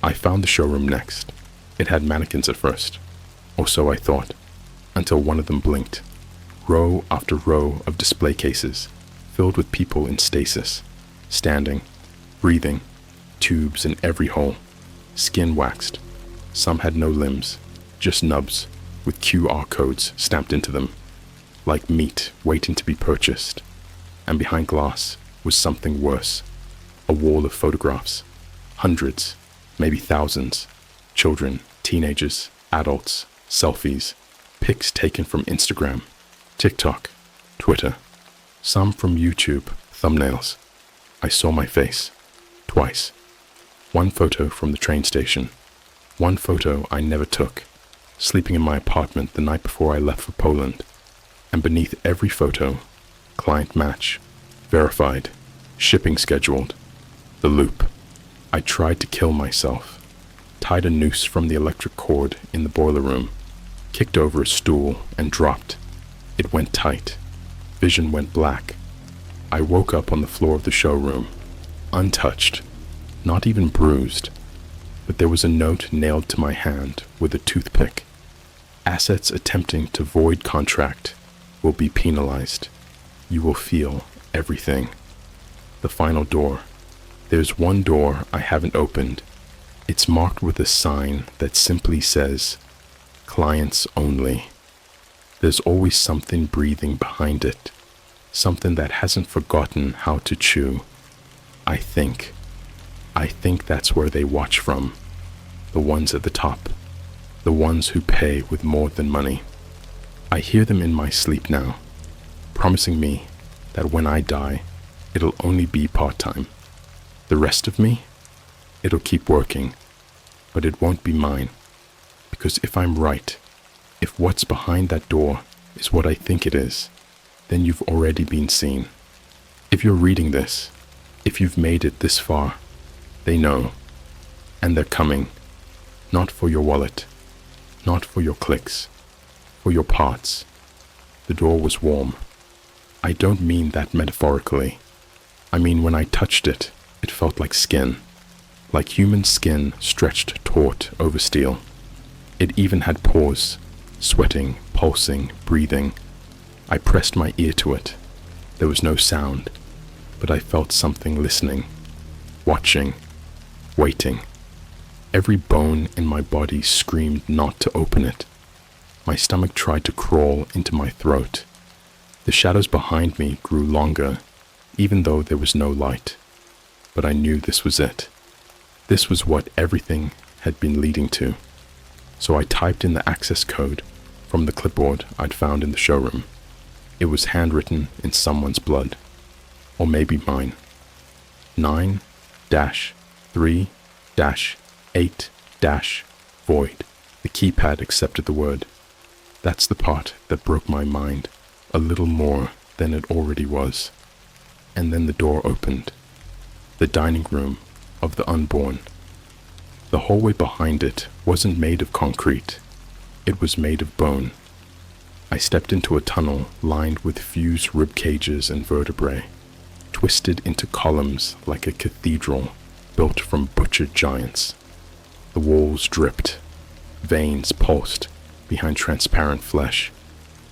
I found the showroom next. It had mannequins at first, or so I thought, until one of them blinked. Row after row of display cases, filled with people in stasis, standing, breathing, tubes in every hole, skin waxed. Some had no limbs, just nubs, with QR codes stamped into them, like meat waiting to be purchased. And behind glass was something worse, A wall of photographs. Hundreds, maybe thousands. Children, teenagers, adults, selfies, pics taken from Instagram, TikTok, Twitter. Some from YouTube, thumbnails. I saw my face. Twice. One photo from the train station. One photo I never took, sleeping in my apartment the night before I left for Poland. And beneath every photo, client match, verified, shipping scheduled, the loop. I tried to kill myself, tied a noose from the electric cord in the boiler room, kicked over a stool and dropped. It went tight. Vision went black. I woke up on the floor of the showroom, untouched, not even bruised, but there was a note nailed to my hand with a toothpick. Assets attempting to void contract will be penalized. You will feel everything. The final door. There's one door I haven't opened. It's marked with a sign that simply says, "Clients only." There's always something breathing behind it, something that hasn't forgotten how to chew. I think that's where they watch from, the ones at the top, the ones who pay with more than money. I hear them in my sleep now, promising me that when I die, it'll only be part-time. The rest of me, it'll keep working, but it won't be mine. Because if I'm right, if what's behind that door is what I think it is, then you've already been seen. If you're reading this, if you've made it this far, they know. And they're coming, not for your wallet, not for your clicks, for your parts. The door was warm. I don't mean that metaphorically. I mean when I touched it, it felt like skin, like human skin stretched taut over steel. It even had pores, sweating, pulsing, breathing. I pressed my ear to it. There was no sound, but I felt something listening, watching, waiting. Every bone in my body screamed not to open it. My stomach tried to crawl into my throat. The shadows behind me grew longer, even though there was no light. But I knew this was it. This was what everything had been leading to. So I typed in the access code from the clipboard I'd found in the showroom. It was handwritten in someone's blood, or maybe mine. 9-3-8-void. The keypad accepted the word. That's the part that broke my mind a little more than it already was. And then the door opened. The dining room of the unborn. The hallway behind it wasn't made of concrete. It was made of bone. I stepped into a tunnel lined with fused rib cages and vertebrae, twisted into columns like a cathedral built from butchered giants. The walls dripped, veins pulsed behind transparent flesh,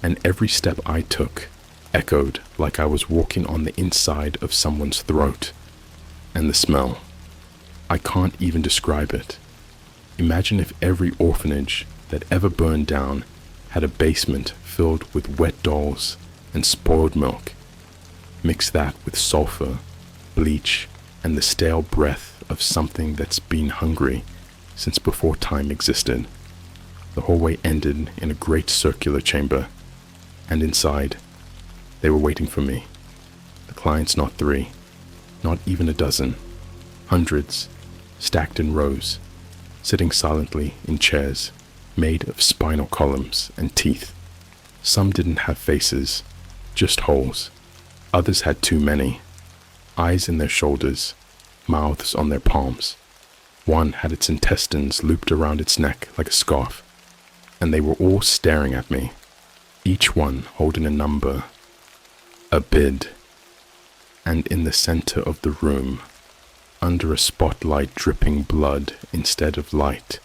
and every step I took echoed like I was walking on the inside of someone's throat. And the smell. I can't even describe it. Imagine if every orphanage that ever burned down had a basement filled with wet dolls and spoiled milk. Mix that with sulfur, bleach, and the stale breath of something that's been hungry since before time existed. The hallway ended in a great circular chamber, and inside, they were waiting for me. The clients, not 3, not even a dozen, hundreds, stacked in rows, sitting silently in chairs made of spinal columns and teeth. Some didn't have faces, just holes. Others had too many, eyes in their shoulders, mouths on their palms. One had its intestines looped around its neck like a scarf, and they were all staring at me, each one holding a number, a bid. And in the center of the room, under a spotlight dripping blood instead of light,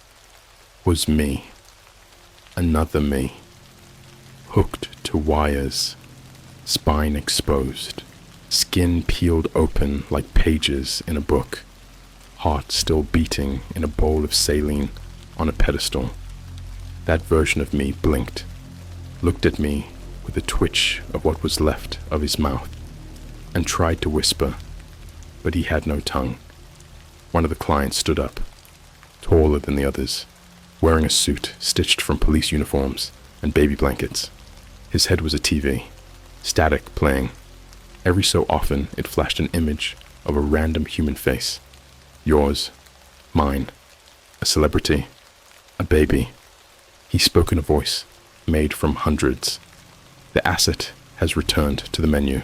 was me, another me, hooked to wires, spine exposed, skin peeled open like pages in a book, heart still beating in a bowl of saline on a pedestal. That version of me blinked, looked at me with a twitch of what was left of his mouth, and tried to whisper, but he had no tongue. One of the clients stood up, taller than the others, wearing a suit stitched from police uniforms and baby blankets. His head was a TV, static playing. Every so often it flashed an image of a random human face. Yours, mine, a celebrity, a baby. He spoke in a voice made from hundreds. The asset has returned to the menu.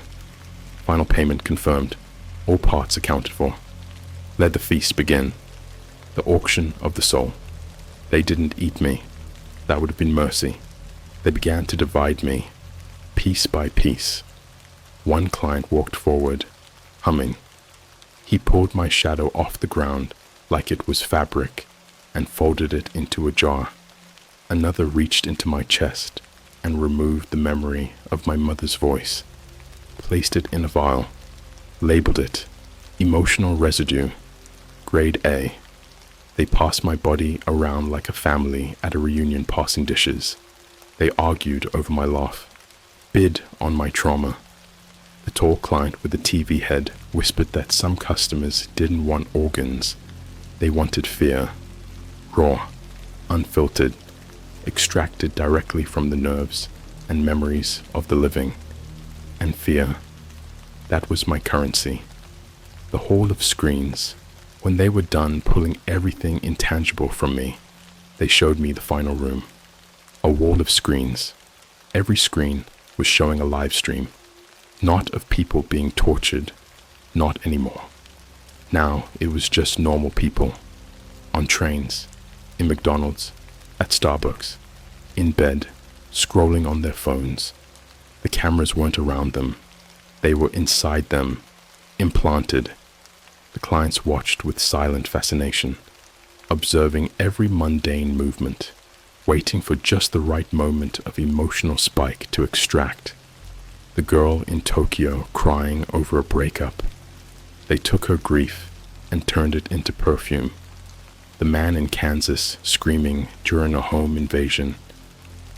Final payment confirmed. All parts accounted for. Let the feast begin. The auction of the soul. They didn't eat me. That would have been mercy. They began to divide me, piece by piece. One client walked forward, humming. He pulled my shadow off the ground like it was fabric and folded it into a jar. Another reached into my chest and removed the memory of my mother's voice, placed it in a vial, labeled it emotional residue, grade A. They passed my body around like a family at a reunion passing dishes. They argued over my laugh, bid on my trauma. The tall client with the TV head whispered that some customers didn't want organs. They wanted fear, raw, unfiltered, extracted directly from the nerves and memories of the living. And fear, that was my currency. The hall of screens. When they were done pulling everything intangible from me, they showed me the final room. A wall of screens. Every screen was showing a live stream, not of people being tortured, not anymore. Now it was just normal people, on trains, in McDonald's, at Starbucks, in bed, scrolling on their phones. The cameras weren't around them. They were inside them, implanted. The clients watched with silent fascination, observing every mundane movement, waiting for just the right moment of emotional spike to extract. The girl in Tokyo crying over a breakup. They took her grief and turned it into perfume. The man in Kansas screaming during a home invasion.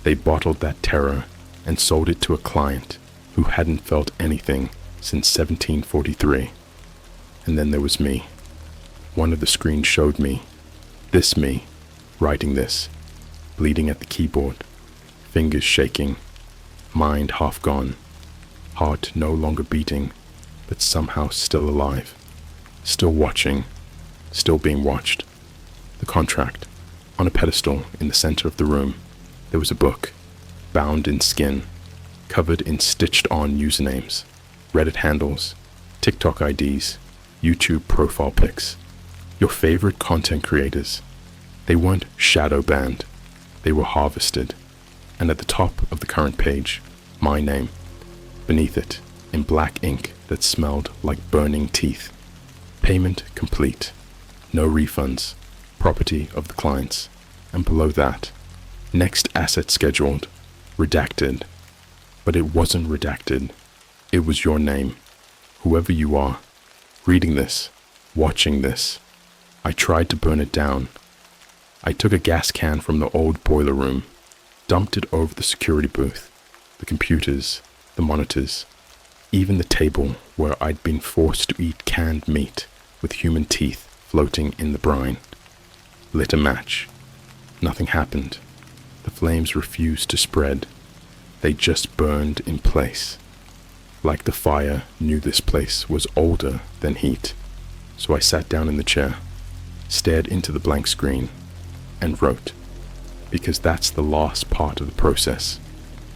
They bottled that terror and sold it to a client who hadn't felt anything since 1743. And then there was me. One of the screens showed me, this me, writing this, bleeding at the keyboard, fingers shaking, mind half gone, heart no longer beating, but somehow still alive, still watching, still being watched. The contract. On a pedestal in the center of the room, there was a book, bound in skin, covered in stitched-on usernames, Reddit handles, TikTok IDs, YouTube profile pics. Your favorite content creators. They weren't shadow banned. They were harvested. And at the top of the current page, my name. Beneath it, in black ink that smelled like burning teeth. Payment complete. No refunds. Property of the clients. And below that, next asset scheduled. Redacted. But it wasn't redacted. It was your name. Whoever you are. Reading this. Watching this. I tried to burn it down. I took a gas can from the old boiler room. Dumped it over the security booth. The computers. The monitors. Even the table where I'd been forced to eat canned meat with human teeth floating in the brine. Lit a match. Nothing happened. The flames refused to spread. They just burned in place. Like the fire knew this place was older than heat. So I sat down in the chair, stared into the blank screen, and wrote. Because that's the last part of the process.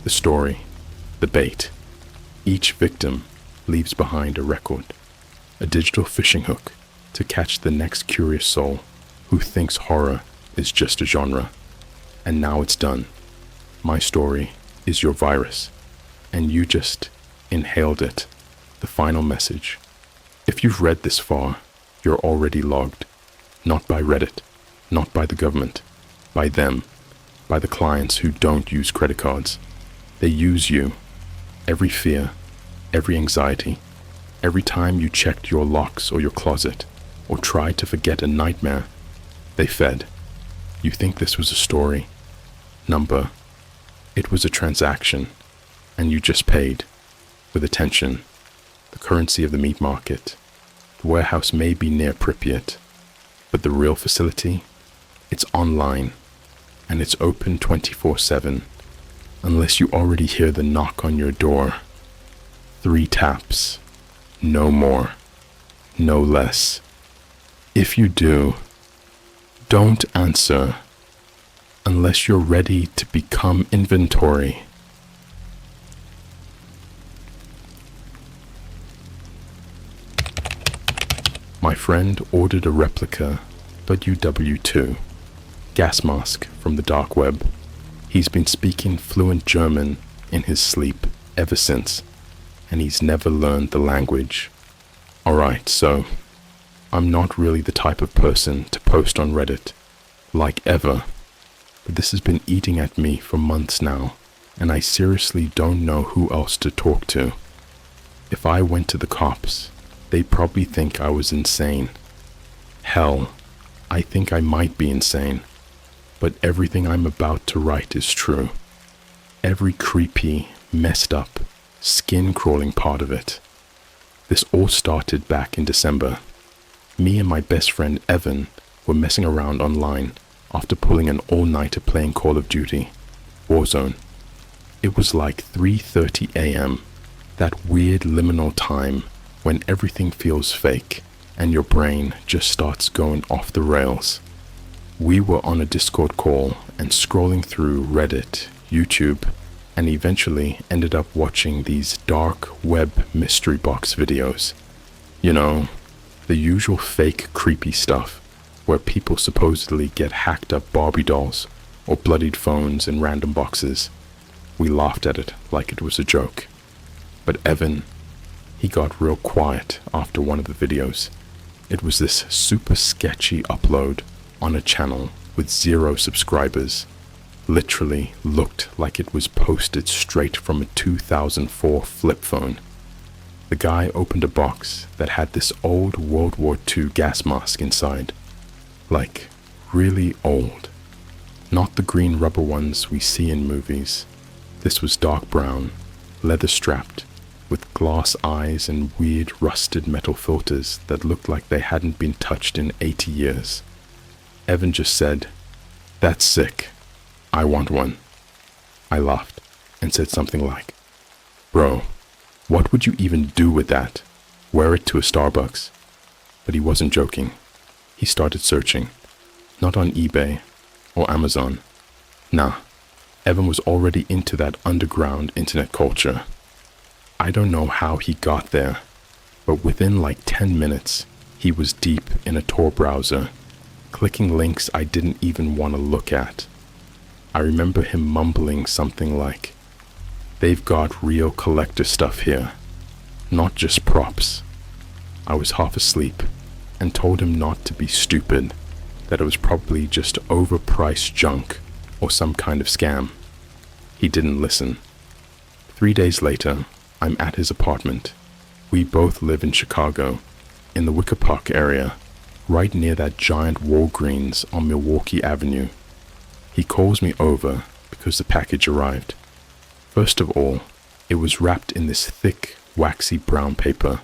The story. The bait. Each victim leaves behind a record. A digital fishing hook to catch the next curious soul who thinks horror is just a genre. And now it's done. My story is your virus, and you just inhaled it. The final message. If you've read this far, you're already logged. Not by Reddit, not by the government, by them, by the clients who don't use credit cards. They use you. Every fear, every anxiety, every time you checked your locks or your closet, or tried to forget a nightmare, they fed. You think this was a story? Number. It was a transaction, and you just paid. With attention, the currency of the meat market, The warehouse may be near Pripyat, but the real facility, it's online, and it's open 24/7, unless you already hear the knock on your door. 3 taps, no more, no less. If you do, don't answer unless you're ready to become inventory. My friend ordered a replica WW2 gas mask from the dark web. He's been speaking fluent German in his sleep ever since, and he's never learned the language. Alright, so I'm not really the type of person to post on Reddit, like ever, but this has been eating at me for months now, and I seriously don't know who else to talk to. If I went to the cops, they'd probably think I was insane. Hell, I think I might be insane, but everything I'm about to write is true. Every creepy, messed up, skin-crawling part of it. This all started back in December. Me and my best friend Evan were messing around online after pulling an all-nighter playing Call of Duty, Warzone. It was like 3:30 a.m., that weird liminal time when everything feels fake and your brain just starts going off the rails. We were on a Discord call and scrolling through Reddit, YouTube, and eventually ended up watching these dark web mystery box videos. You know, the usual fake creepy stuff where people supposedly get hacked up Barbie dolls or bloodied phones in random boxes. We laughed at it like it was a joke. But Evan, he got real quiet after one of the videos. It was this super sketchy upload on a channel with 0 subscribers. Literally looked like it was posted straight from a 2004 flip phone. The guy opened a box that had this old World War II gas mask inside. Like, really old. Not the green rubber ones we see in movies. This was dark brown, leather strapped, with glass eyes and weird rusted metal filters that looked like they hadn't been touched in 80 years. Evan just said, "That's sick. I want one." I laughed and said something like, "Bro, what would you even do with that? Wear it to a Starbucks?" But he wasn't joking. He started searching. Not on eBay or Amazon. Nah, Evan was already into that underground internet culture. I don't know how he got there, but within like 10 minutes, he was deep in a Tor browser, clicking links I didn't even want to look at. I remember him mumbling something like, "They've got real collector stuff here, not just props." I was half asleep and told him not to be stupid, that it was probably just overpriced junk or some kind of scam. He didn't listen. 3 days later, I'm at his apartment. We both live in Chicago, in the Wicker Park area, right near that giant Walgreens on Milwaukee Avenue. He calls me over because the package arrived. First of all, it was wrapped in this thick, waxy brown paper.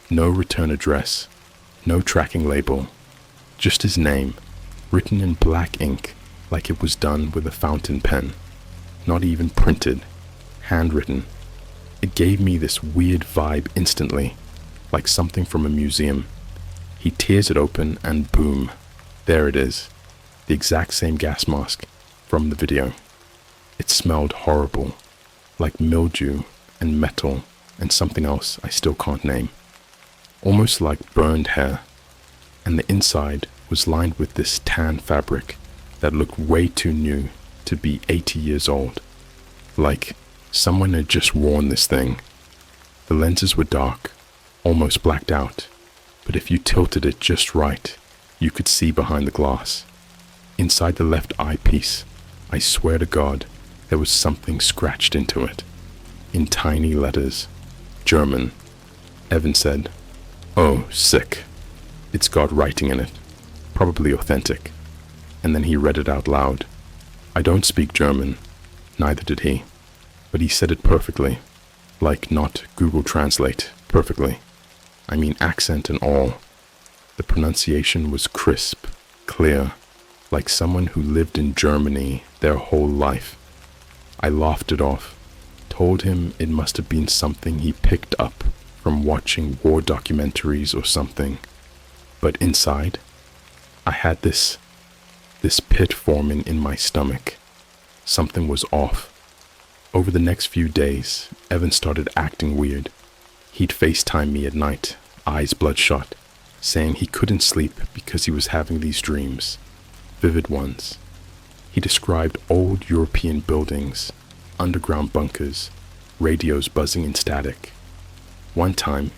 No return address, no tracking label, just his name, written in black ink like it was done with a fountain pen. Not even printed, handwritten. It gave me this weird vibe instantly, like something from a museum. He tears it open and boom, there it is, the exact same gas mask from the video. It smelled horrible, like mildew and metal and something else I still can't name. Almost like burned hair, and the inside was lined with this tan fabric that looked way too new to be 80 years old. Like someone had just worn this thing. The lenses were dark, almost blacked out, but if you tilted it just right, you could see behind the glass. Inside the left eyepiece, I swear to God, there was something scratched into it. In tiny letters. German. Evan said, "Oh, sick. It's got writing in it. Probably authentic." And then he read it out loud. I don't speak German, neither did he, but he said it perfectly, like not Google Translate perfectly. I mean accent and all. The pronunciation was crisp, clear, like someone who lived in Germany their whole life. I laughed it off, told him it must have been something he picked up from watching war documentaries or something. But inside, I had this pit forming in my stomach. Something was off. Over the next few days, Evan started acting weird. He'd FaceTime me at night, eyes bloodshot, saying he couldn't sleep because he was having these dreams, vivid ones. He described old European buildings, underground bunkers, radios buzzing in static. One time,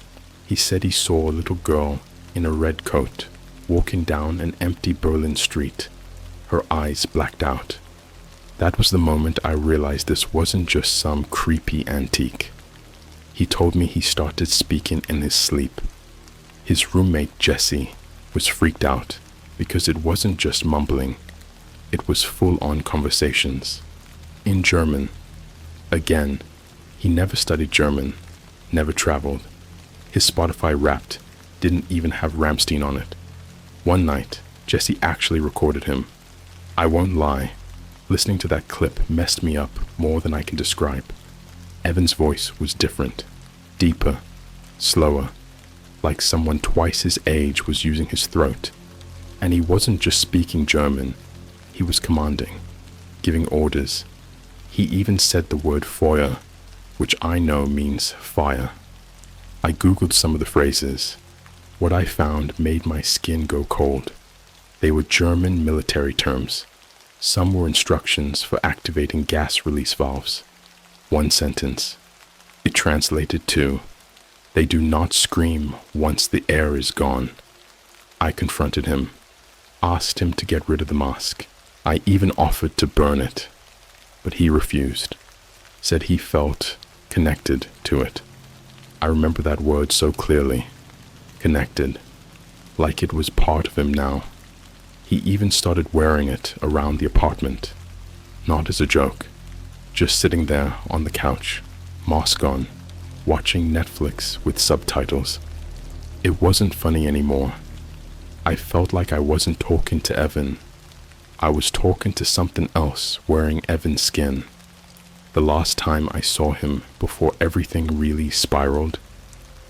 he said he saw a little girl in a red coat walking down an empty Berlin street, her eyes blacked out. That was the moment I realized this wasn't just some creepy antique. He told me he started speaking in his sleep. His roommate, Jesse, was freaked out because it wasn't just mumbling. It was full-on conversations. In German. Again, he never studied German, never traveled. His Spotify Wrapped didn't even have Rammstein on it. One night, Jesse actually recorded him. I won't lie, listening to that clip messed me up more than I can describe. Evan's voice was different, deeper, slower, like someone twice his age was using his throat. And he wasn't just speaking German, he was commanding, giving orders. He even said the word Feuer, which I know means fire. I googled some of the phrases. What I found made my skin go cold. They were German military terms. Some were instructions for activating gas release valves. One sentence. It translated to, "They do not scream once the air is gone." I confronted him, asked him to get rid of the mask. I even offered to burn it, but he refused, said he felt connected to it. I remember that word so clearly, connected, like it was part of him now. He even started wearing it around the apartment, not as a joke, just sitting there on the couch, mask on, watching Netflix with subtitles. It wasn't funny anymore. I felt like I wasn't talking to Evan. I was talking to something else wearing Evan's skin. The last time I saw him before everything really spiraled,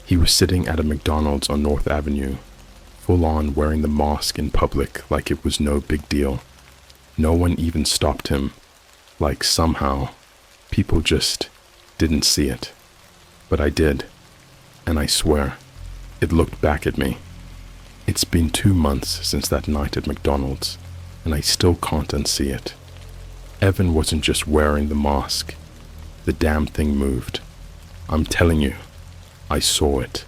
he was sitting at a McDonald's on North Avenue, full on wearing the mask in public like it was no big deal. No one even stopped him, like somehow people just didn't see it. But I did, and I swear, it looked back at me. It's been 2 months since that night at McDonald's, and I still can't unsee it. Evan wasn't just wearing the mask. The damn thing moved. I'm telling you, I saw it.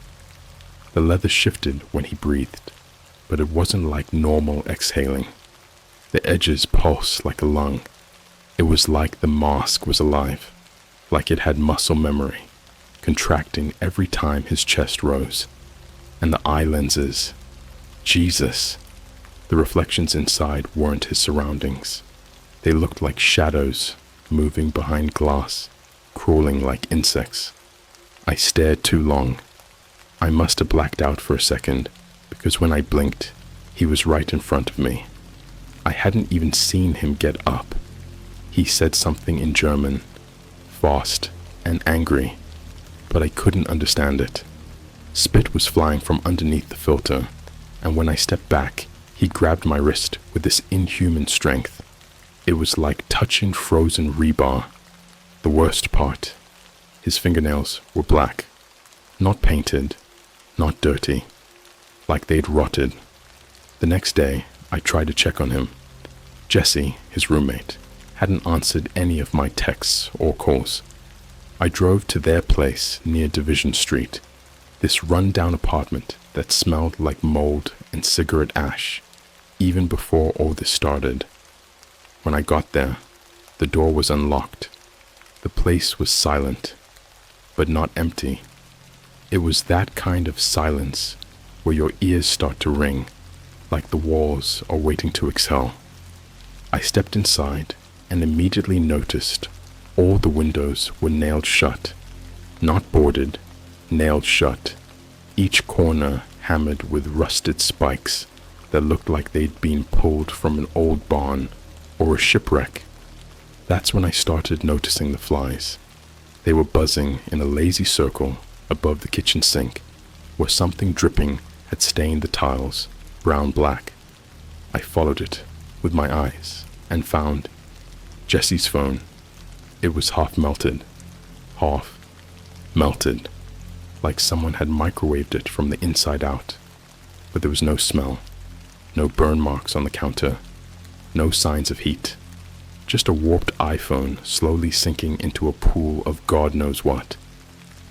The leather shifted when he breathed, but it wasn't like normal exhaling. The edges pulsed like a lung. It was like the mask was alive, like it had muscle memory, contracting every time his chest rose. And the eye lenses, Jesus! The reflections inside weren't his surroundings. They looked like shadows moving behind glass, crawling like insects. I stared too long. I must have blacked out for a second, because when I blinked, he was right in front of me. I hadn't even seen him get up. He said something in German, fast and angry, but I couldn't understand it. Spit was flying from underneath the filter, and when I stepped back, he grabbed my wrist with this inhuman strength. It was like touching frozen rebar. The worst part, his fingernails were black, not painted, not dirty, like they'd rotted. The next day, I tried to check on him. Jesse, his roommate, hadn't answered any of my texts or calls. I drove to their place near Division Street, this run-down apartment that smelled like mold and cigarette ash, even before all this started. When I got there, the door was unlocked. The place was silent, but not empty. It was that kind of silence where your ears start to ring, like the walls are waiting to exhale. I stepped inside and immediately noticed all the windows were nailed shut. Not boarded, nailed shut. each corner hammered with rusted spikes that looked like they'd been pulled from an old barn or a shipwreck. That's when I started noticing the flies. They were buzzing in a lazy circle above the kitchen sink, where something dripping had stained the tiles brown-black. I followed it with my eyes and found Jesse's phone. It was half melted, like someone had microwaved it from the inside out. But there was no smell, no burn marks on the counter, no signs of heat. Just a warped iPhone slowly sinking into a pool of God knows what.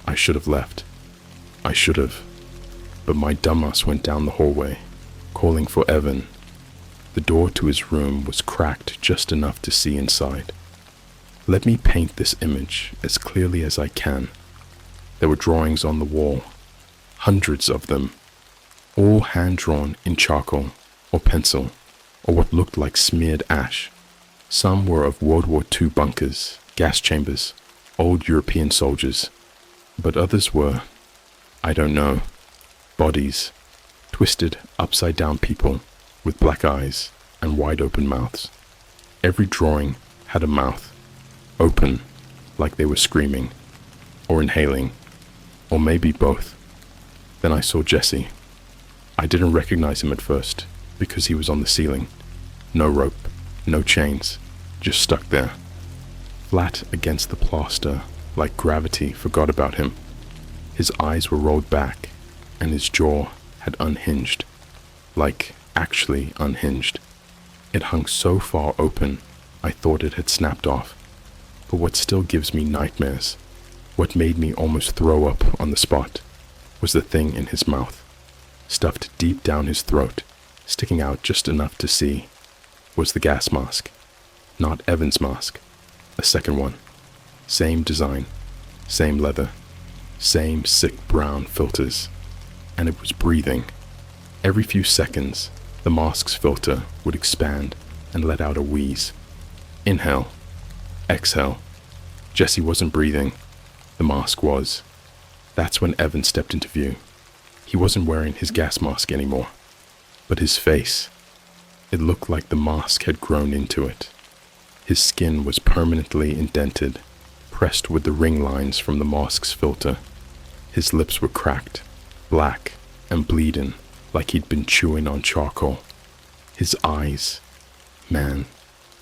I should have left. I should have. But my dumbass went down the hallway, calling for Evan. The door to his room was cracked just enough to see inside. Let me paint this image as clearly as I can. There were drawings on the wall, hundreds of them, all hand-drawn in charcoal or pencil or what looked like smeared ash. Some were of World War II bunkers, gas chambers, old European soldiers, but others were, I don't know, bodies, twisted upside-down people with black eyes and wide-open mouths. Every drawing had a mouth, open, like they were screaming, or inhaling, or maybe both. Then I saw Jesse. I didn't recognize him at first, because he was on the ceiling. No rope, no chains, just stuck there, flat against the plaster, like gravity forgot about him. His eyes were rolled back, and his jaw had unhinged, like actually unhinged. It hung so far open, I thought it had snapped off. But what still gives me nightmares, what made me almost throw up on the spot, was the thing in his mouth, stuffed deep down his throat, sticking out just enough to see, was the gas mask. Not Evan's mask, a second one. Same design, same leather, same sick brown filters, and it was breathing. Every few seconds, the mask's filter would expand and let out a wheeze. Inhale, exhale. Jesse wasn't breathing, the mask was. That's when Evan stepped into view. He wasn't wearing his gas mask anymore, but his face, it looked like the mask had grown into it. His skin was permanently indented, pressed with the ring lines from the mask's filter. His lips were cracked, black, and bleeding like he'd been chewing on charcoal. His eyes, man,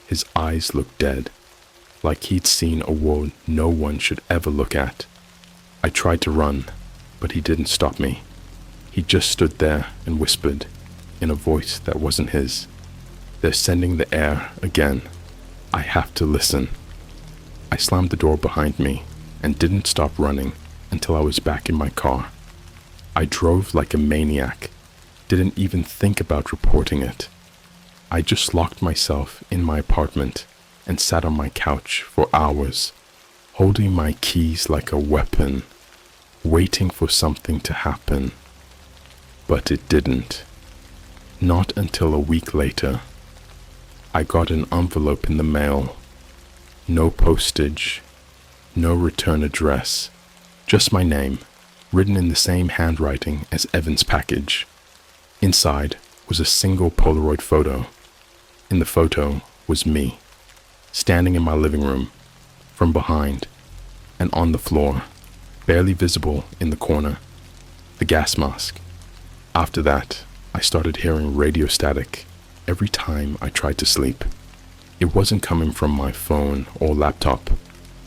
his eyes looked dead, like he'd seen a world no one should ever look at. I tried to run, but he didn't stop me. He just stood there and whispered, in a voice that wasn't his, "They're sending the air again. I have to listen." I slammed the door behind me and didn't stop running until I was back in my car. I drove like a maniac, didn't even think about reporting it. I just locked myself in my apartment and sat on my couch for hours, holding my keys like a weapon, waiting for something to happen. But it didn't. Not until a week later. I got an envelope in the mail. No postage, no return address, just my name, written in the same handwriting as Evan's package. Inside was a single Polaroid photo. In the photo was me, standing in my living room, from behind, and on the floor, barely visible in the corner, the gas mask. After that, I started hearing radio static every time I tried to sleep. It wasn't coming from my phone or laptop.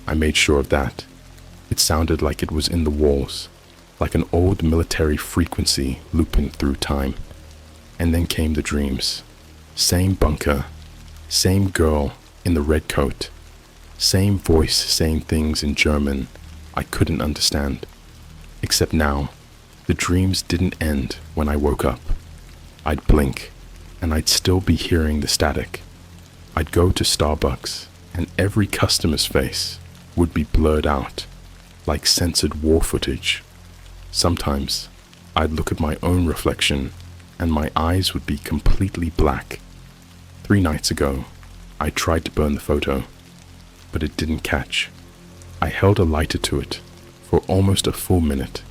I made sure of that. It sounded like it was in the walls, like an old military frequency looping through time. And then came the dreams. Same bunker, same girl in the red coat, same voice saying things in German I couldn't understand. Except now, the dreams didn't end when I woke up. I'd blink, and I'd still be hearing the static. I'd go to Starbucks, and every customer's face would be blurred out, like censored war footage. Sometimes, I'd look at my own reflection, and my eyes would be completely black. 3 nights ago, I tried to burn the photo, but it didn't catch. I held a lighter to it for almost a full minute,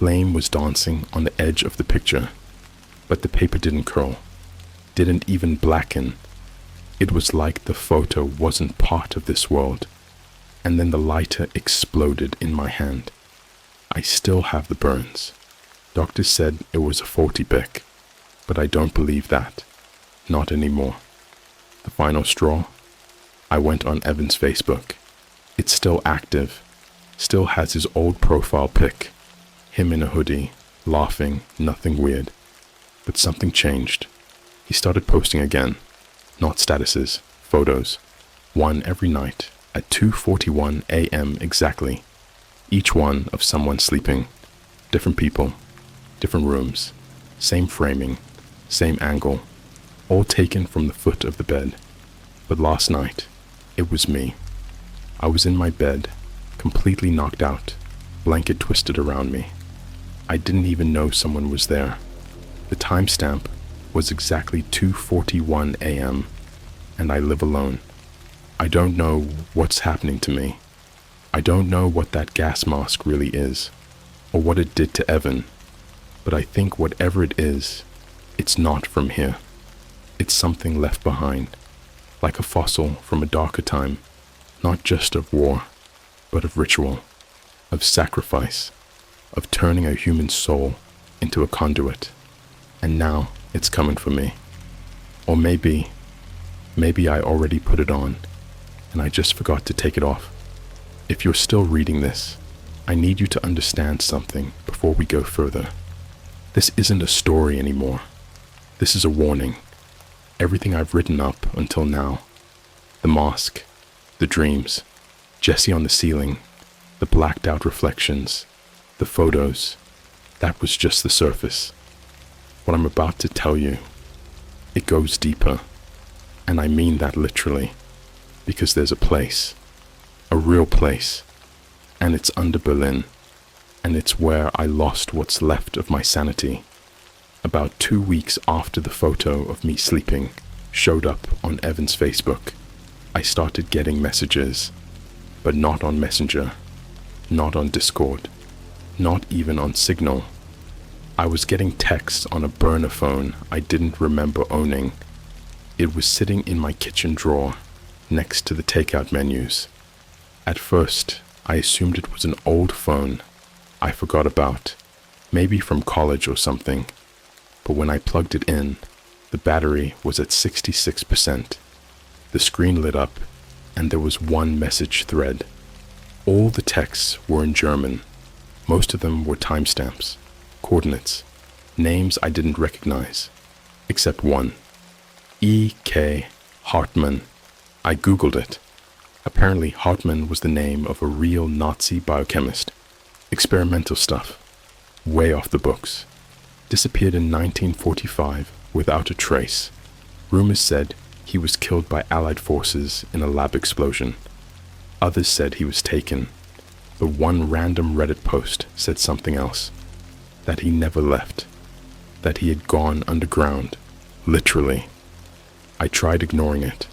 flame was dancing on the edge of the picture, but the paper didn't curl, didn't even blacken. It was like the photo wasn't part of this world. And then the lighter exploded in my hand. I still have the burns. Doctors said it was a faulty Bic, but I don't believe that. Not anymore. The final straw? I went on Evan's Facebook. It's still active. Still has his old profile pic. Him in a hoodie, laughing, nothing weird. But something changed. He started posting again. Not statuses, photos. One every night at 2:41 a.m. exactly. Each one of someone sleeping. Different people, different rooms, same framing, same angle, all taken from the foot of the bed. But last night, it was me. I was in my bed, completely knocked out, blanket twisted around me. I didn't even know someone was there. The timestamp was exactly 2:41 a.m., and I live alone. I don't know what's happening to me. I don't know what that gas mask really is, or what it did to Evan, but I think whatever it is, it's not from here. It's something left behind, like a fossil from a darker time, not just of war, but of ritual, of sacrifice, of turning a human soul into a conduit. And now it's coming for me. Or maybe I already put it on, and I just forgot to take it off. If you're still reading this, I need you to understand something before we go further. This isn't a story anymore. This is a warning. Everything I've written up until now, the mosque, the dreams, Jesse on the ceiling, the blacked out reflections, the photos, that was just the surface. What I'm about to tell you, it goes deeper, and I mean that literally, because there's a place, a real place, and it's under Berlin, and it's where I lost what's left of my sanity. About 2 weeks after the photo of me sleeping showed up on Evan's Facebook, I started getting messages, but not on Messenger, not on Discord, not even on Signal. I was getting texts on a burner phone I didn't remember owning. It was sitting in my kitchen drawer, next to the takeout menus. At first, I assumed it was an old phone I forgot about, maybe from college or something. But when I plugged it in, the battery was at 66%. The screen lit up, and there was one message thread. All the texts were in German. Most of them were timestamps, coordinates, names I didn't recognize, except one. E.K. Hartmann. I googled it. Apparently Hartmann was the name of a real Nazi biochemist. Experimental stuff. Way off the books. Disappeared in 1945 without a trace. Rumors said he was killed by Allied forces in a lab explosion. Others said he was taken. But one random Reddit post said something else. That he never left. That he had gone underground. Literally. I tried ignoring it.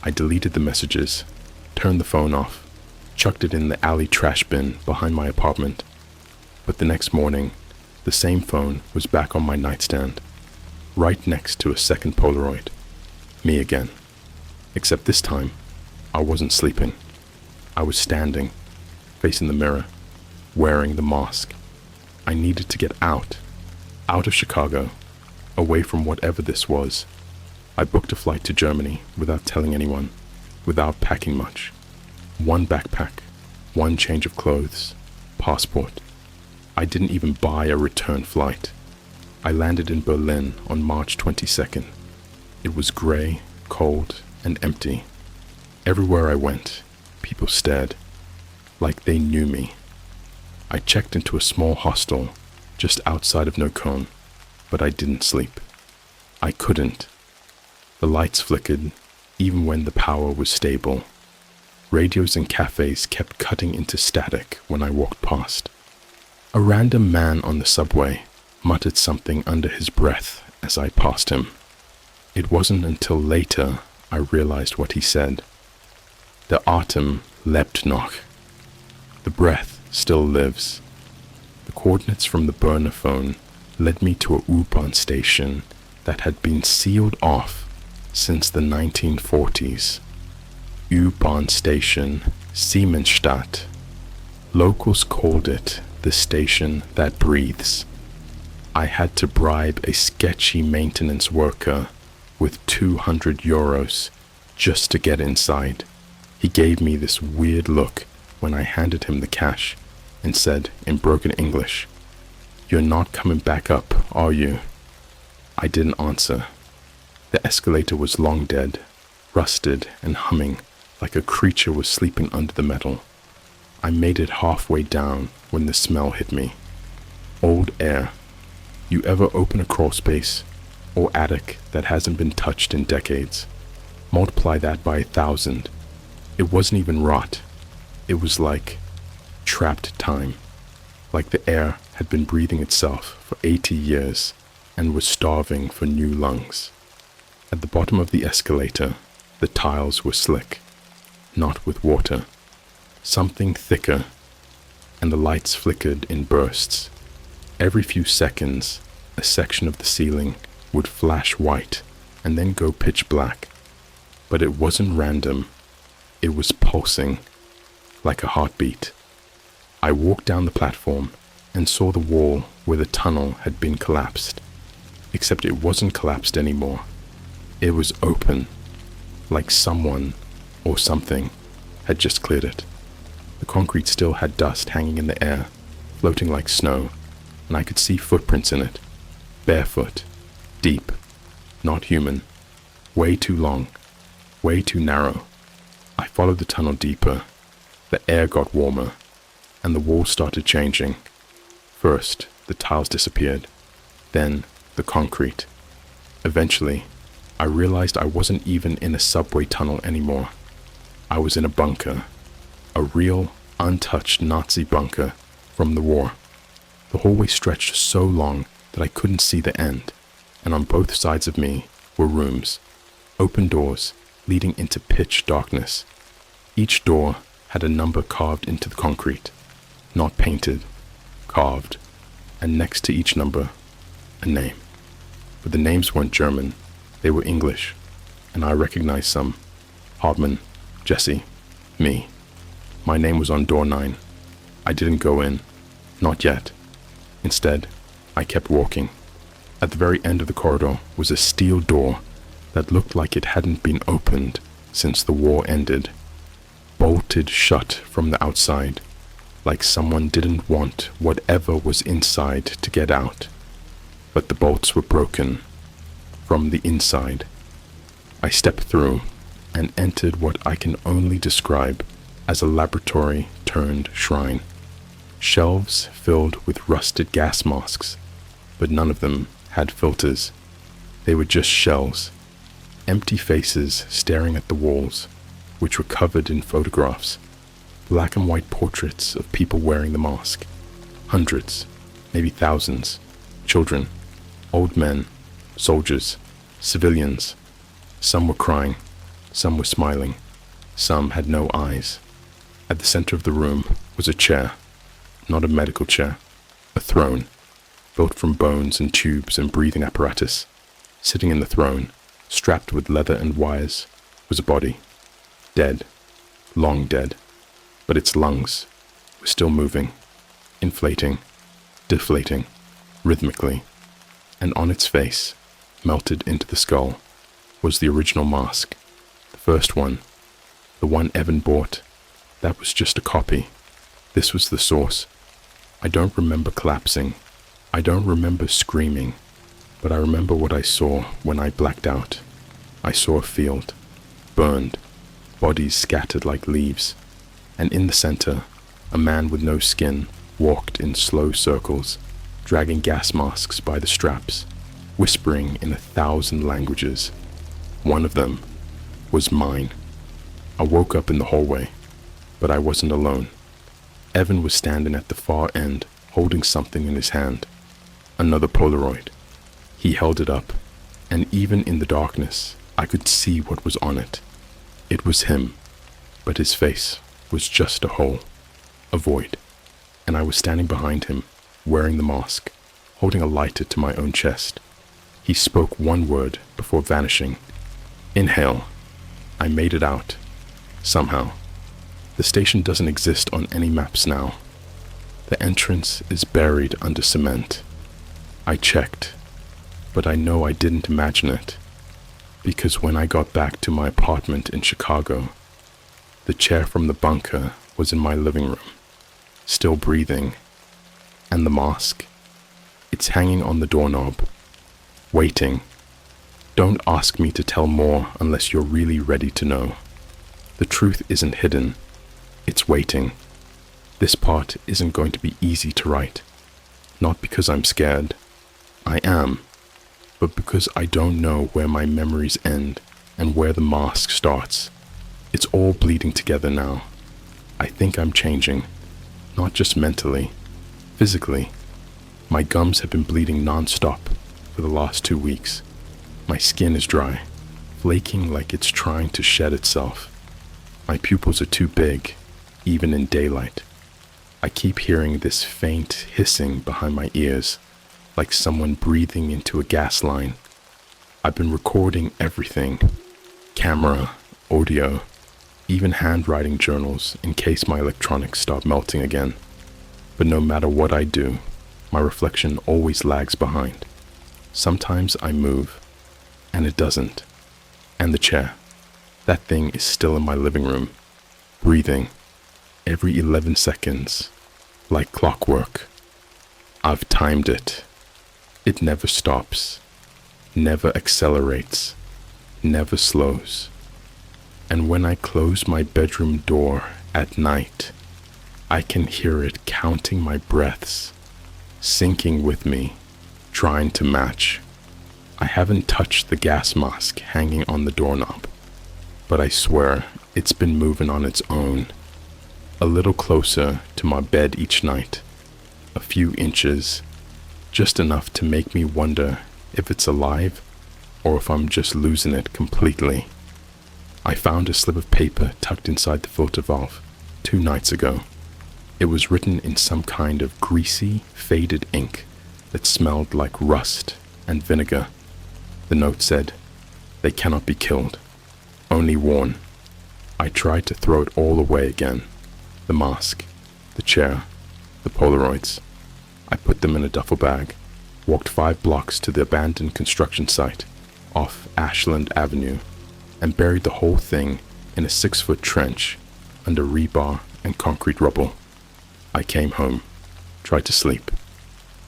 I deleted the messages, turned the phone off, chucked it in the alley trash bin behind my apartment. But the next morning, the same phone was back on my nightstand, right next to a second Polaroid. Me again. Except this time, I wasn't sleeping. I was standing, facing the mirror, wearing the mask. I needed to get out of Chicago, away from whatever this was. I booked a flight to Germany without telling anyone, without packing much. One backpack, one change of clothes, passport. I didn't even buy a return flight. I landed in Berlin on March 22nd. It was gray, cold, and empty. Everywhere I went, people stared, like they knew me. I checked into a small hostel just outside of Neukölln, but I didn't sleep. I couldn't. The lights flickered, even when the power was stable. Radios and cafes kept cutting into static when I walked past. A random man on the subway muttered something under his breath as I passed him. It wasn't until later I realized what he said. Der Atem lebt noch. The breath still lives. The Coordinates from the burner phone led me to a U-Bahn station that had been sealed off since the 1940s. U-Bahn station Siemensstadt. Locals called it the station that breathes. I had to bribe a sketchy maintenance worker with 200 euros just to get inside. He gave me this weird look when I handed him the cash and said in broken English, "You're not coming back up, are you?" I didn't answer. The escalator was long dead, rusted and humming like a creature was sleeping under the metal. I made it halfway down when the smell hit me. Old air. You ever open a crawl space or attic that hasn't been touched in decades? Multiply that by 1,000. It wasn't even rot. It was like trapped time. Like the air had been breathing itself for 80 years and was starving for new lungs. At the bottom of the escalator, the tiles were slick, not with water. Something thicker, and the lights flickered in bursts. Every few seconds, a section of the ceiling would flash white and then go pitch black. But it wasn't random. It was pulsing, like a heartbeat. I walked down the platform and saw the wall where the tunnel had been collapsed. Except it wasn't collapsed anymore. It was open, like someone or something had just cleared it. The concrete still had dust hanging in the air, floating like snow, and I could see footprints in it. Barefoot, deep, not human, way too long, way too narrow. I followed the tunnel deeper. The air got warmer, and the walls started changing. First, the tiles disappeared, then the concrete. Eventually, I realized I wasn't even in a subway tunnel anymore. I was in a bunker, a real, untouched Nazi bunker from the war. The hallway stretched so long that I couldn't see the end, and on both sides of me were rooms, open doors leading into pitch darkness. Each door had a number carved into the concrete, not painted, carved, and next to each number, a name. But the names weren't German, they were English, and I recognized some. Hartman, Jesse, me. My name was on door 9. I didn't go in, not yet. Instead, I kept walking. At the very end of the corridor was a steel door that looked like it hadn't been opened since the war ended, bolted shut from the outside, like someone didn't want whatever was inside to get out. But the bolts were broken from the inside. I stepped through and entered what I can only describe as a laboratory turned shrine. Shelves filled with rusted gas masks, but none of them had filters. They were just shells, empty faces staring at the walls, which were covered in photographs, black and white portraits of people wearing the mask. Hundreds, maybe thousands, children, old men, soldiers, civilians. Some were crying, some were smiling, some had no eyes. At the center of the room was a chair, not a medical chair, a throne, built from bones and tubes and breathing apparatus. Sitting in the throne, strapped with leather and wires, was a body, dead, long dead, but its lungs were still moving, inflating, deflating, rhythmically, and on its face, melted into the skull, was the original mask, the first one, the one Evan bought. That was just a copy. This was the source. I don't remember collapsing. I don't remember screaming, but I remember what I saw when I blacked out. I saw a field, burned, bodies scattered like leaves, and in the center, a man with no skin walked in slow circles, dragging gas masks by the straps, whispering in 1,000 languages. One of them was mine. I woke up in the hallway, but I wasn't alone. Evan was standing at the far end, holding something in his hand. Another Polaroid. He held it up, and even in the darkness, I could see what was on it. It was him, but his face was just a hole, a void, and I was standing behind him, wearing the mask, holding a lighter to my own chest. He spoke one word before vanishing. Inhale. I made it out. Somehow. The station doesn't exist on any maps now. The entrance is buried under cement. I checked, but I know I didn't imagine it, because when I got back to my apartment in Chicago, the chair from the bunker was in my living room, still breathing, and the mask, it's hanging on the doorknob, waiting. Don't ask me to tell more unless you're really ready to know. The truth isn't hidden, it's waiting. This part isn't going to be easy to write, not because I'm scared. I am, but because I don't know where my memories end and where the mask starts. It's all bleeding together now. I think I'm changing, not just mentally, physically. My gums have been bleeding non-stop for the last 2 weeks. My skin is dry, flaking like it's trying to shed itself. My pupils are too big, even in daylight. I keep hearing this faint hissing behind my ears, like someone breathing into a gas line. I've been recording everything, camera, audio, even handwriting journals in case my electronics start melting again. But no matter what I do, my reflection always lags behind. Sometimes I move, and it doesn't. And the chair, that thing is still in my living room, breathing, every 11 seconds, like clockwork. I've timed it. It never stops, never accelerates, never slows. And when I close my bedroom door at night, I can hear it counting my breaths, syncing with me, trying to match. I haven't touched the gas mask hanging on the doorknob, but I swear it's been moving on its own, a little closer to my bed each night, a few inches, just enough to make me wonder if it's alive or if I'm just losing it completely. I found a slip of paper tucked inside the filter valve 2 nights ago. It was written in some kind of greasy, faded ink that smelled like rust and vinegar. The note said, "They cannot be killed, only worn." I tried to throw it all away again. The mask, the chair, the Polaroids. I put them in a duffel bag, walked 5 blocks to the abandoned construction site off Ashland Avenue, and buried the whole thing in a 6-foot trench under rebar and concrete rubble. I came home, tried to sleep.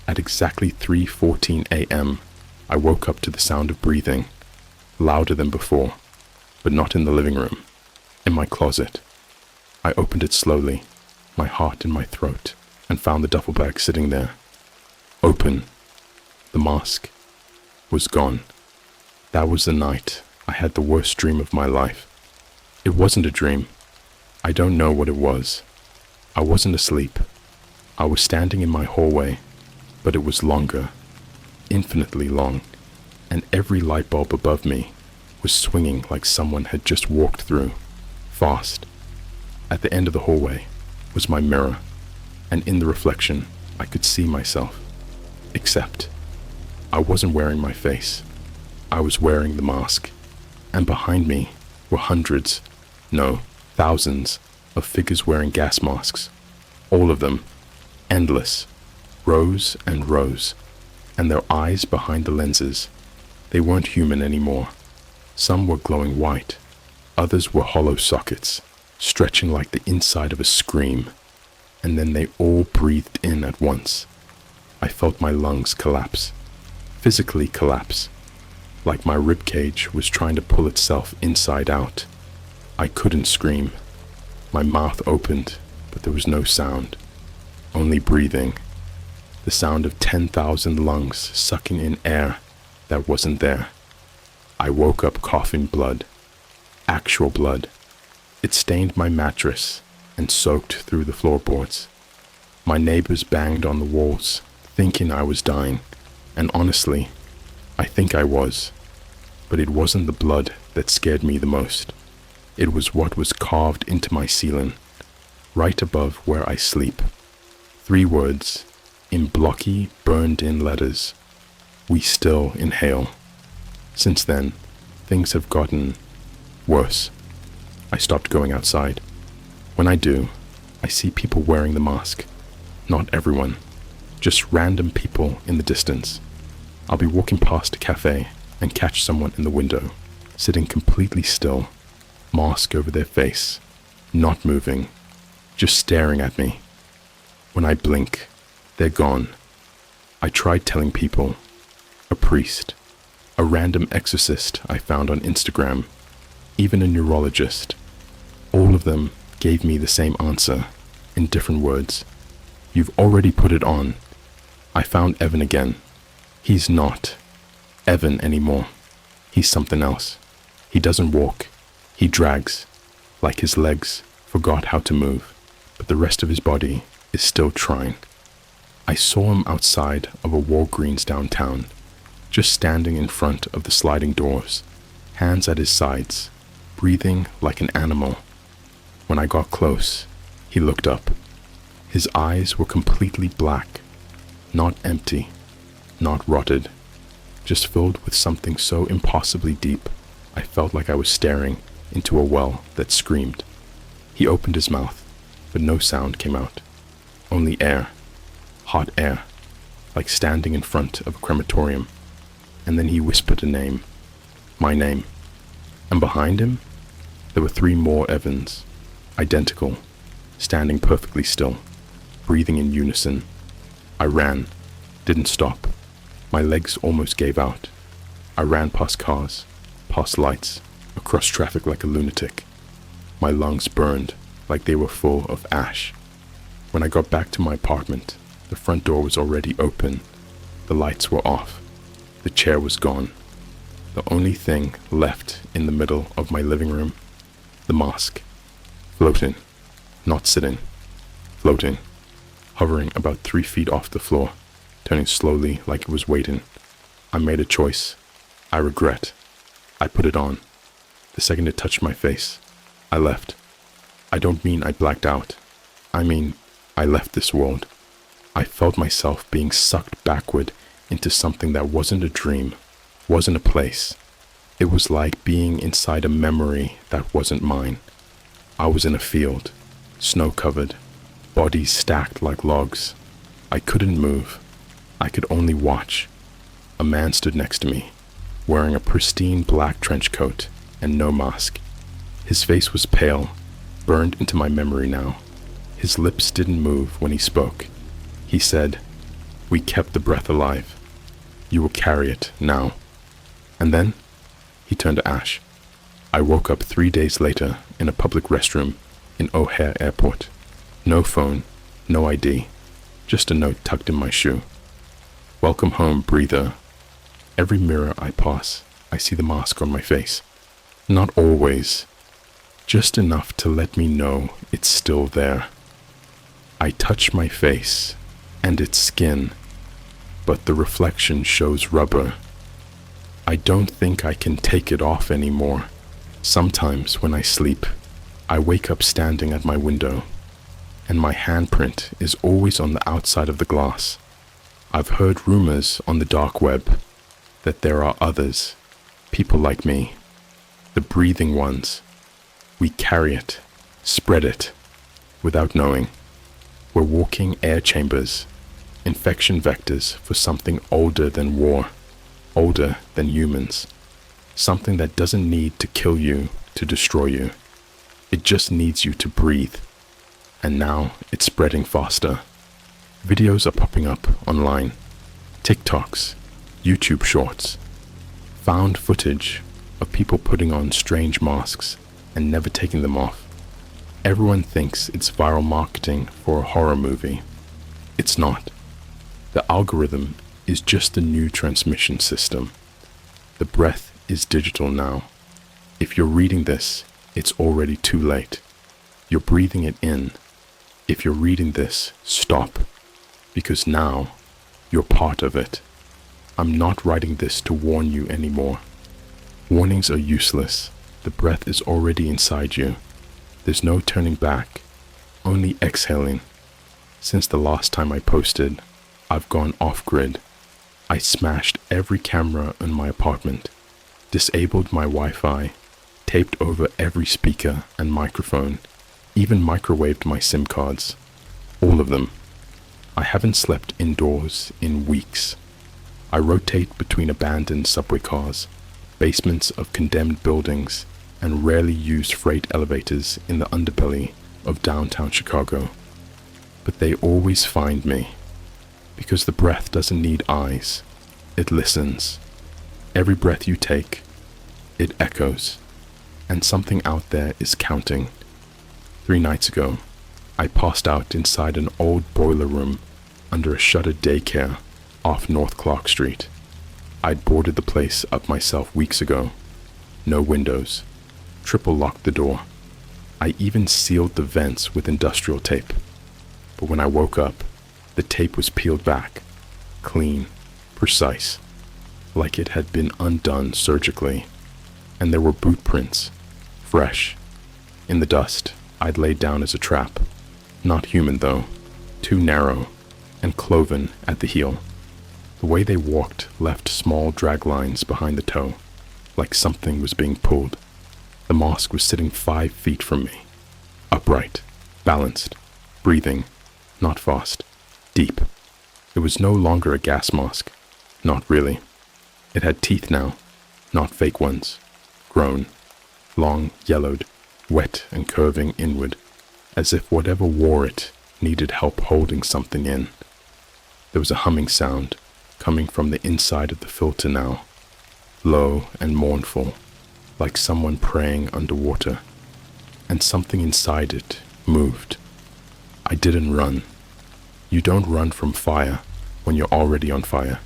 At exactly 3:14 a.m., I woke up to the sound of breathing, louder than before, but not in the living room, in my closet. I opened it slowly, my heart in my throat, and found the duffel bag sitting there. Open. The mask was gone. That was the night I had the worst dream of my life. It wasn't a dream. I don't know what it was. I wasn't asleep. I was standing in my hallway, but it was longer, infinitely long, and every light bulb above me was swinging like someone had just walked through, fast. At the end of the hallway was my mirror, and in the reflection I could see myself. Except I wasn't wearing my face. I was wearing the mask, and behind me were hundreds, no, thousands of figures wearing gas masks. All of them, endless, rows and rows, and their eyes behind the lenses. They weren't human anymore. Some were glowing white, others were hollow sockets, stretching like the inside of a scream, and then they all breathed in at once. I felt my lungs collapse, physically collapse, like my ribcage was trying to pull itself inside out. I couldn't scream. My mouth opened, but there was no sound, only breathing, the sound of 10,000 lungs sucking in air that wasn't there. I woke up coughing blood, actual blood. It stained my mattress and soaked through the floorboards. My neighbors banged on the walls, thinking I was dying, and honestly, I think I was. But it wasn't the blood that scared me the most. It was what was carved into my ceiling, right above where I sleep. 3 words, in blocky, burned-in letters. We still inhale. Since then, things have gotten worse. I stopped going outside. When I do, I see people wearing the mask. Not everyone, just random people in the distance. I'll be walking past a cafe and catch someone in the window, sitting completely still, mask over their face, not moving, just staring at me. When I blink, they're gone. I tried telling people, a priest, a random exorcist I found on Instagram, even a neurologist. All of them gave me the same answer, in different words. You've already put it on. I found Evan again. He's not Evan anymore. He's something else. He doesn't walk. He drags, like his legs forgot how to move, but the rest of his body is still trying. I saw him outside of a Walgreens downtown, just standing in front of the sliding doors, hands at his sides, breathing like an animal. When I got close, he looked up. His eyes were completely black, not empty, not rotted, just filled with something so impossibly deep, I felt like I was staring into a well that screamed. He opened his mouth, but no sound came out. Only air, hot air, like standing in front of a crematorium. And then he whispered a name, my name. And behind him, there were 3 more Evans, identical, standing perfectly still, breathing in unison. I ran, didn't stop. My legs almost gave out. I ran past cars, past lights, across traffic like a lunatic. My lungs burned like they were full of ash. When I got back to my apartment, the front door was already open. The lights were off. The chair was gone. The only thing left in the middle of my living room, the mask, floating, not sitting, floating, hovering about 3 feet off the floor, turning slowly like it was waiting. I made a choice. I regret. I put it on. The second it touched my face, I left. I don't mean I blacked out. I mean, I left this world. I felt myself being sucked backward into something that wasn't a dream, wasn't a place. It was like being inside a memory that wasn't mine. I was in a field, snow-covered, bodies stacked like logs. I couldn't move. I could only watch. A man stood next to me, wearing a pristine black trench coat and no mask. His face was pale, burned into my memory now. His lips didn't move when he spoke. He said, "We kept the breath alive. You will carry it now." And then he turned to ash. I woke up 3 days later in a public restroom in O'Hare Airport. No phone, no ID, just a note tucked in my shoe. "Welcome home, breather." Every mirror I pass, I see the mask on my face. Not always, just enough to let me know it's still there. I touch my face and its skin, but the reflection shows rubber. I don't think I can take it off anymore. Sometimes when I sleep, I wake up standing at my window, and my handprint is always on the outside of the glass. I've heard rumors on the dark web that there are others, people like me, the breathing ones. We carry it, spread it, without knowing. We're walking air chambers, infection vectors for something older than war, older than humans, something that doesn't need to kill you to destroy you. It just needs you to breathe. And now it's spreading faster. Videos are popping up online. TikToks, YouTube shorts, found footage of people putting on strange masks and never taking them off. Everyone thinks it's viral marketing for a horror movie. It's not. The algorithm is just the new transmission system. The breath is digital now. If you're reading this, it's already too late. You're breathing it in. If you're reading this, stop. Because now, you're part of it. I'm not writing this to warn you anymore. Warnings are useless. The breath is already inside you. There's no turning back, only exhaling. Since the last time I posted, I've gone off-grid. I smashed every camera in my apartment, disabled my Wi-Fi, taped over every speaker and microphone, even microwaved my SIM cards. All of them. I haven't slept indoors in weeks. I rotate between abandoned subway cars, basements of condemned buildings, and rarely used freight elevators in the underbelly of downtown Chicago. But they always find me, because the breath doesn't need eyes. It listens. Every breath you take, it echoes, and something out there is counting. 3 nights ago, I passed out inside an old boiler room under a shuttered daycare off North Clark Street. I'd boarded the place up myself weeks ago. No windows. Triple locked the door. I even sealed the vents with industrial tape. But when I woke up, the tape was peeled back, clean, precise, like it had been undone surgically. And there were boot prints, fresh. In the dust, I'd laid down as a trap. Not human though, too narrow, and cloven at the heel. The way they walked left small drag lines behind the toe, like something was being pulled. The mask was sitting 5 feet from me, upright, balanced, breathing, not fast, deep. It was no longer a gas mask, not really. It had teeth now, not fake ones, grown, long, yellowed, wet and curving inward, as if whatever wore it needed help holding something in. There was a humming sound coming from the inside of the filter now, low and mournful, like someone praying underwater, and something inside it moved. I didn't run. You don't run from fire when you're already on fire.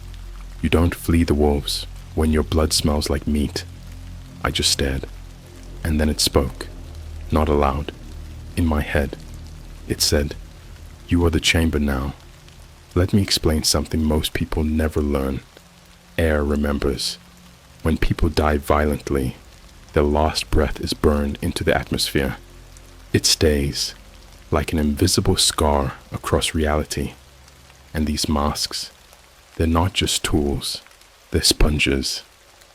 You don't flee the wolves when your blood smells like meat. I just stared, and then it spoke, not aloud, in my head. It said, "You are the chamber now. Let me explain something most people never learn. Air remembers. When people die violently, their last breath is burned into the atmosphere. It stays, like an invisible scar across reality. And these masks, they're not just tools, they're sponges.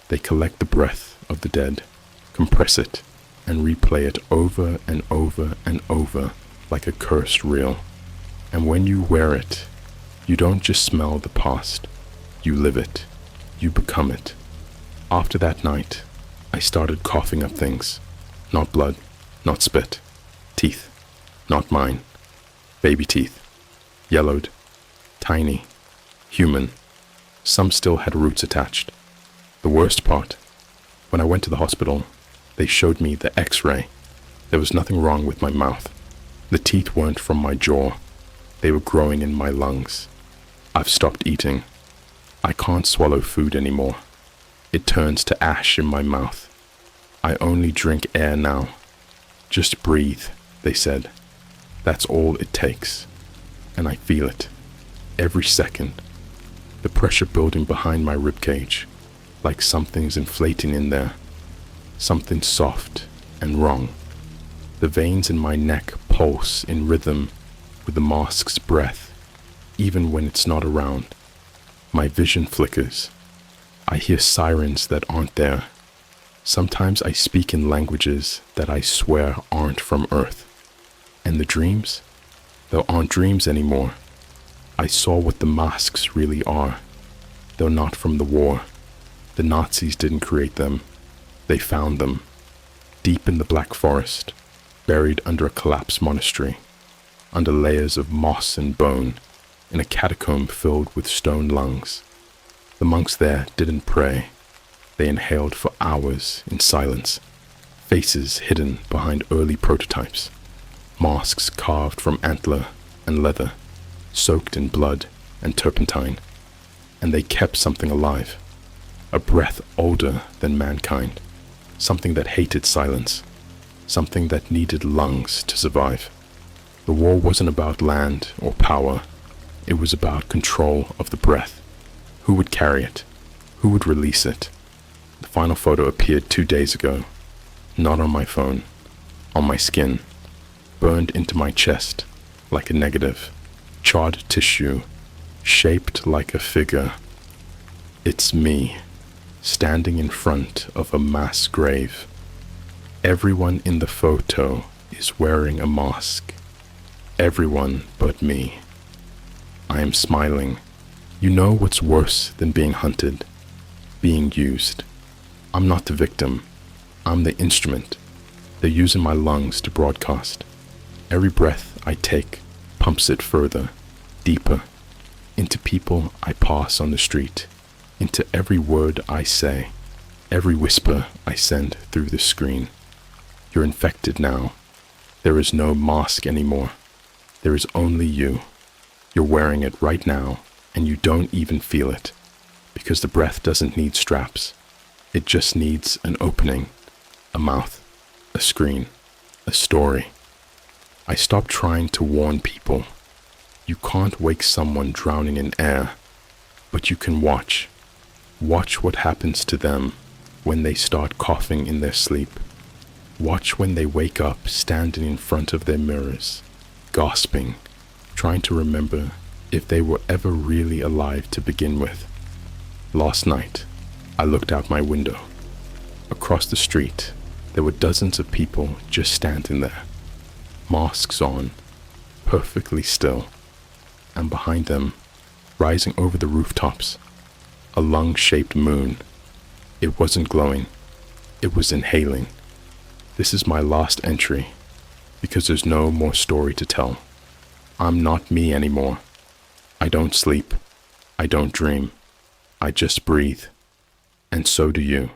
They collect the breath of the dead, compress it, and replay it over and over and over like a cursed reel. And when you wear it, you don't just smell the past, you live it, you become it." After that night, I started coughing up things. Not blood, not spit. Teeth, not mine. Baby teeth. Yellowed, tiny, human. Some still had roots attached. The worst part, when I went to the hospital, they showed me the X-ray. There was nothing wrong with my mouth. The teeth weren't from my jaw. They were growing in my lungs. I've stopped eating. I can't swallow food anymore. It turns to ash in my mouth. I only drink air now. Just breathe, they said. That's all it takes. And I feel it. Every second. The pressure building behind my ribcage, like something's inflating in there. Something soft and wrong. The veins in my neck pulse in rhythm with the mask's breath, even when it's not around. My vision flickers. I hear sirens that aren't there. Sometimes I speak in languages that I swear aren't from Earth. And the dreams? They aren't dreams anymore. I saw what the masks really are. They're not from the war. The Nazis didn't create them. They found them. Deep in the Black Forest, buried under a collapsed monastery, under layers of moss and bone, in a catacomb filled with stone lungs. The monks there didn't pray. They inhaled for hours in silence, faces hidden behind early prototypes, masks carved from antler and leather, soaked in blood and turpentine. And they kept something alive, a breath older than mankind, something that hated silence, something that needed lungs to survive. The war wasn't about land or power. It was about control of the breath. Who would carry it? Who would release it? The final photo appeared 2 days ago. Not on my phone. On my skin. Burned into my chest like a negative. Charred tissue. shaped like a figure. It's me, standing in front of a mass grave. Everyone in the photo is wearing a mask. Everyone but me. I am smiling. You know what's worse than being hunted? Being used. I'm not the victim. I'm the instrument. They're using my lungs to broadcast. Every breath I take pumps it further, deeper, into people I pass on the street, into every word I say, every whisper I send through the screen. You're infected now. There is no mask anymore. There is only you. You're wearing it right now, and you don't even feel it, because the breath doesn't need straps. It just needs an opening, a mouth, a screen, a story. I stopped trying to warn people. You can't wake someone drowning in air, but you can watch. Watch what happens to them when they start coughing in their sleep. Watch when they wake up standing in front of their mirrors, gasping, trying to remember if they were ever really alive to begin with. Last night, I looked out my window. Across the street, there were dozens of people just standing there, masks on, perfectly still, and behind them, rising over the rooftops, a lung-shaped moon. It wasn't glowing, it was inhaling. This is my last entry, because there's no more story to tell. I'm not me anymore. I don't sleep. I don't dream. I just breathe. And so do you.